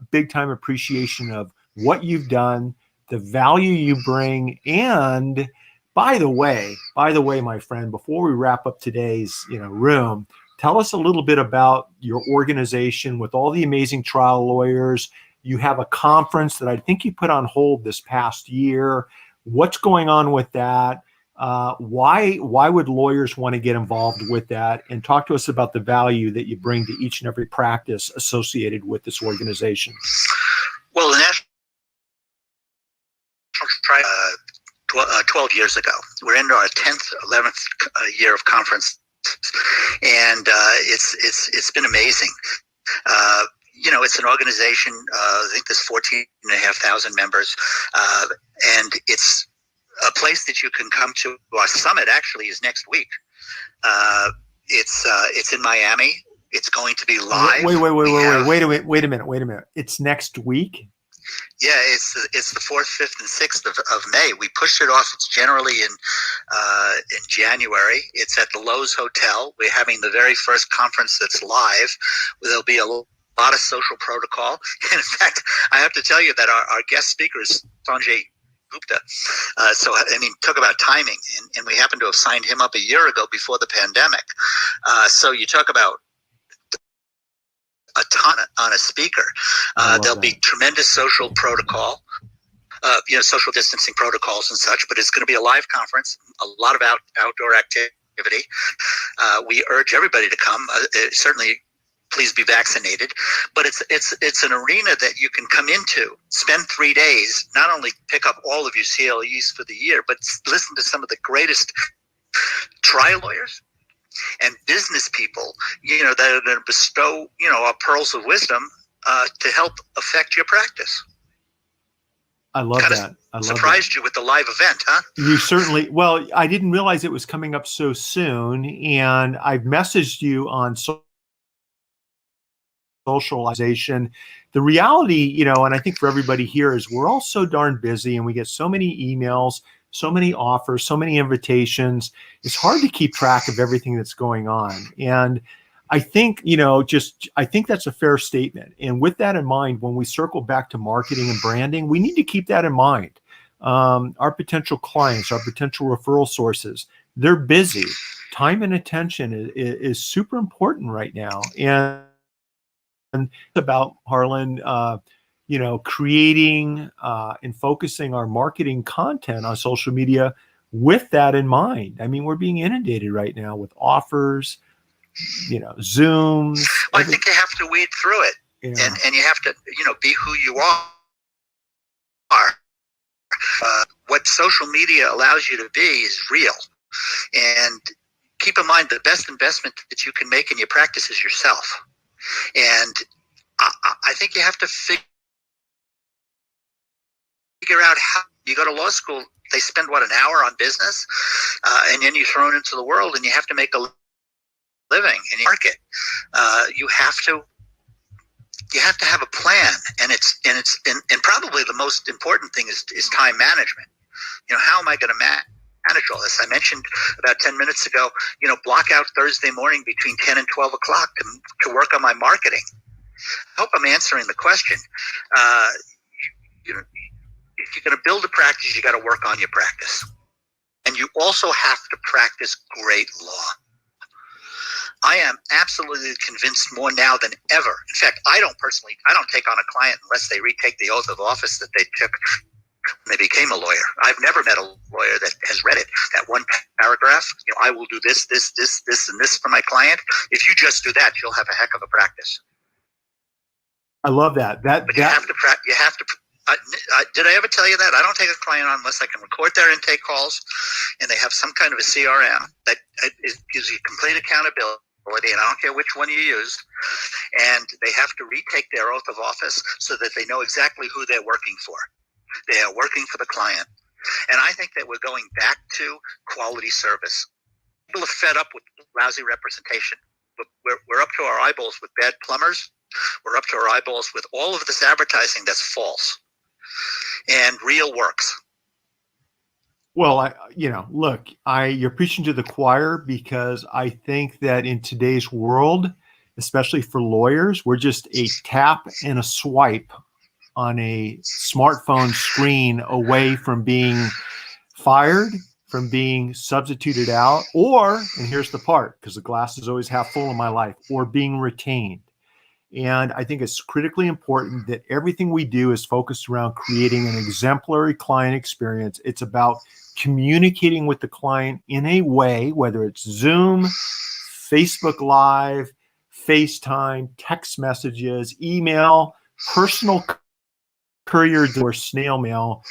big time appreciation of what you've done, the value you bring. And by the way, my friend, before we wrap up today's room, tell us a little bit about your organization with all the amazing trial lawyers. You have a conference that I think you put on hold this past year. What's going on with that? Why would lawyers want to get involved with that? And talk to us about the value that you bring to each and every practice associated with this organization. Well, the National Trial 12 years ago. We're in our 10th, 11th year of conference, and it's been amazing. It's an organization. I think there's 14,500 members, and it's a place that you can come to. Our summit actually is next week. It's in Miami. It's going to be live. Wait a minute. It's next week? Yeah, it's the 4th, 5th, and 6th of May. We pushed it off. It's generally in January. It's at the Lowe's Hotel. We're having the very first conference that's live. There'll be a lot of social protocol. And in fact, I have to tell you that our guest speaker is Sanjay Gupta. So, talk about timing. And we happen to have signed him up a year ago before the pandemic. So you talk about a ton on a speaker. There'll be tremendous social protocol, social distancing protocols and such, but it's going to be a live conference, a lot of outdoor activity. We urge everybody to come. Certainly, please be vaccinated. But it's an arena that you can come into, spend 3 days, not only pick up all of your CLEs for the year, but listen to some of the greatest trial lawyers and business people, that are going to bestow, our pearls of wisdom to help affect your practice. I love Kind that. I of love surprised you with the live event, huh? You certainly, well, I didn't realize it was coming up so soon. And I've messaged you on socialization. The reality, and I think for everybody here is we're all so darn busy and we get so many emails, so many offers, so many invitations. It's hard to keep track of everything that's going on. And I think, I think that's a fair statement. And with that in mind, when we circle back to marketing and branding, we need to keep that in mind. Our potential clients, our potential referral sources, they're busy. Time and attention is super important right now. And about Harlan, creating and focusing our marketing content on social media with that in mind. I mean, we're being inundated right now with offers, Zooms. Well, I think you have to weed through it, and you have to, be who you are. What social media allows you to be is real, and keep in mind the best investment that you can make in your practice is yourself. And I think you have to figure out how you go to law school. They spend an hour on business, and then you're thrown into the world, and you have to make a living in the market. You have to have a plan, and and probably the most important thing is time management. How am I going to manage all this? I mentioned about 10 minutes ago, block out Thursday morning between 10 and 12 o'clock to work on my marketing. I hope I'm answering the question. If you're going to build a practice, you got to work on your practice. And you also have to practice great law. I am absolutely convinced more now than ever. In fact, I don't take on a client unless they retake the oath of office that they took when they became a lawyer. I've never met a lawyer that has read it. That one paragraph, I will do this, and this for my client. If you just do that, you'll have a heck of a practice. I love that. But you have to. Did I ever tell you that? I don't take a client on unless I can record their intake calls, and they have some kind of a CRM that gives you complete accountability. And I don't care which one you use, and they have to retake their oath of office so that they know exactly who they're working for. They are working for the client. And I think that we're going back to quality service. People are fed up with lousy representation. We're up to our eyeballs with bad plumbers. We're up to our eyeballs with all of this advertising that's false. And real works. Well, look, you're preaching to the choir, because I think that in today's world, especially for lawyers, we're just a tap and a swipe on a smartphone screen away from being fired, from being substituted out, or, and here's the part, because the glass is always half full in my life, or being retained. And I think it's critically important that everything we do is focused around creating an exemplary client experience. It's about communicating with the client in a way, whether it's Zoom, Facebook Live, FaceTime, text messages, email, personal courier or snail mail.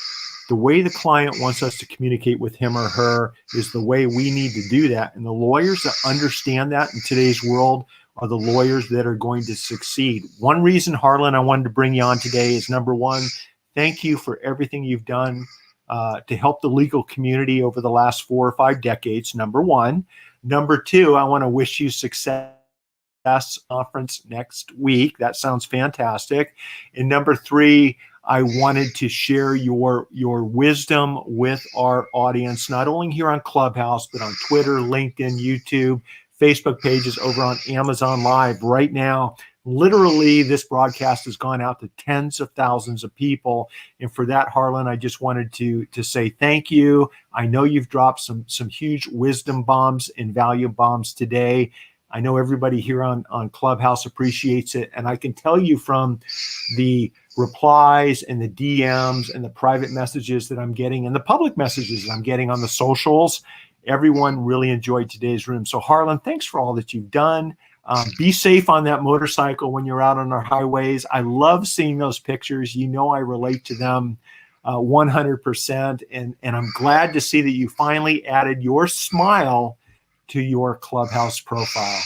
The way the client wants us to communicate with him or her is the way we need to do that. And the lawyers that understand that in today's world are the lawyers that are going to succeed. One reason, Harlan, I wanted to bring you on today is, number one, thank you for everything you've done to help the legal community over the last 4 or 5 decades, number one. Number two, I want to wish you success conference next week. That sounds fantastic. And number three, I wanted to share your wisdom with our audience, not only here on Clubhouse, but on Twitter, LinkedIn, YouTube, Facebook pages, over on Amazon Live right now. Literally, this broadcast has gone out to tens of thousands of people. And for that, Harlan, I just wanted to say thank you. I know you've dropped some huge wisdom bombs and value bombs today. I know everybody here on Clubhouse appreciates it. And I can tell you from the replies and the DMs and the private messages that I'm getting and the public messages that I'm getting on the socials, everyone really enjoyed today's room. So Harlan, thanks for all that you've done. Be safe on that motorcycle when you're out on our highways. I love seeing those pictures. I relate to them 100%. And I'm glad to see that you finally added your smile to your Clubhouse profile.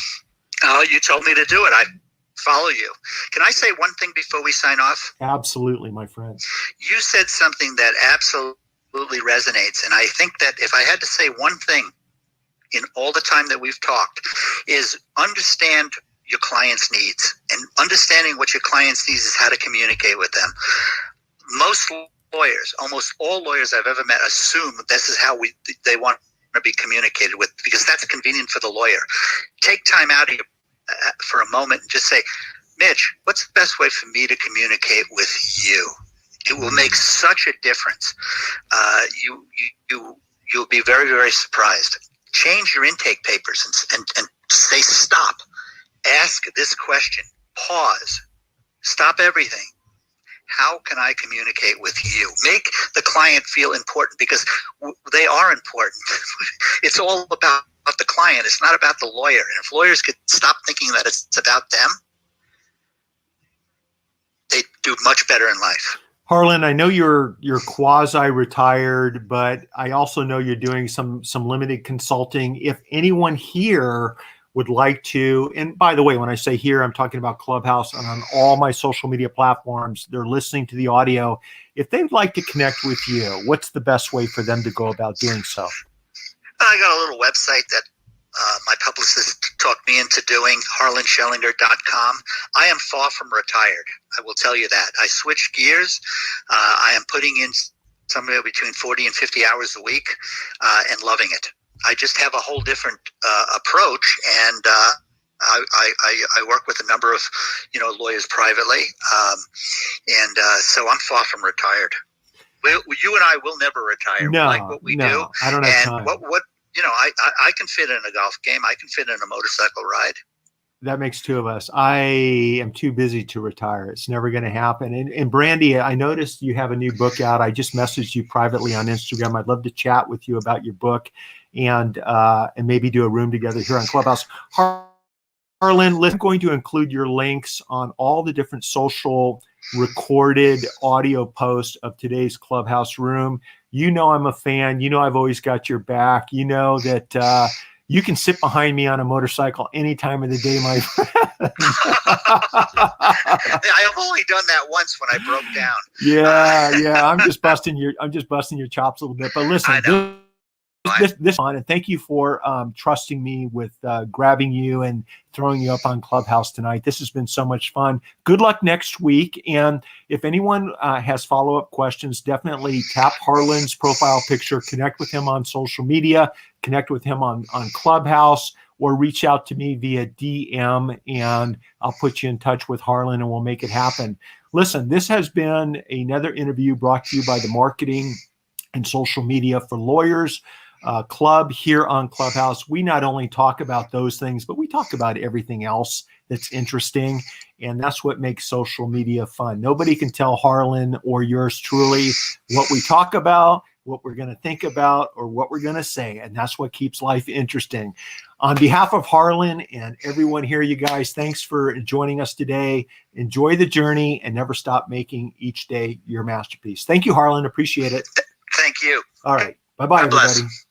Oh, you told me to do it. I follow you. Can I say one thing before we sign off? Absolutely, my friend. You said something that absolutely resonates. And I think that if I had to say one thing in all the time that we've talked, is understand your client's needs. And understanding what your client's needs is how to communicate with them. Most lawyers, almost all lawyers I've ever met, assume this is how they want to be communicated with, because that's convenient for the lawyer. Take time out of your, for a moment and just say, Mitch, what's the best way for me to communicate with you? It will make such a difference. You'll be very, very surprised. Change your intake papers and say stop. Ask this question. Pause. Stop everything. How can I communicate with you? Make the client feel important, because they are important. It's all about the client. It's not about the lawyer. And if lawyers could stop thinking that it's about them, they do much better in life. Harlan, I know you're quasi-retired, but I also know you're doing some limited consulting. If anyone here would like to, and by the way, when I say here, I'm talking about Clubhouse and on all my social media platforms, they're listening to the audio. If they'd like to connect with you, what's the best way for them to go about doing so? I got a little website that my publicist talked me into doing, harlanschillinger.com. I am far from retired. I will tell you that. I switched gears. I am putting in somewhere between 40 and 50 hours a week and loving it. I just have a whole different approach, and I work with a number of lawyers privately, and so I'm far from retired. You and I will never retire. No, we like what we do. I don't have time. What I can fit in a golf game. I can fit in a motorcycle ride. That makes two of us. I am too busy to retire. It's never going to happen. And Brandy, I noticed you have a new book out. I just messaged you privately on Instagram. I'd love to chat with you about your book and maybe do a room together here on Clubhouse. Harlan, I'm going to include your links on all the different social recorded audio posts of today's Clubhouse room. You know I'm a fan. You know I've always got your back. You know that you can sit behind me on a motorcycle any time of the day, my friend. I've only done that once when I broke down. Yeah. I'm just busting your chops a little bit. But listen, this on, and thank you for trusting me with grabbing you and throwing you up on Clubhouse tonight. This has been so much fun. Good luck next week. And if anyone has follow-up questions, definitely tap Harlan's profile picture, connect with him on social media, connect with him on Clubhouse, or reach out to me via DM, and I'll put you in touch with Harlan and we'll make it happen. Listen, this has been another interview brought to you by the Marketing and Social Media for Lawyers Club here on Clubhouse. We not only talk about those things, but we talk about everything else that's interesting. And that's what makes social media fun. Nobody can tell Harlan or yours truly what we talk about, what we're going to think about, or what we're going to say. And that's what keeps life interesting. On behalf of Harlan and everyone here, you guys, thanks for joining us today. Enjoy the journey and never stop making each day your masterpiece. Thank you, Harlan. Appreciate it. Thank you. All right. Bye-bye, everybody. Bless.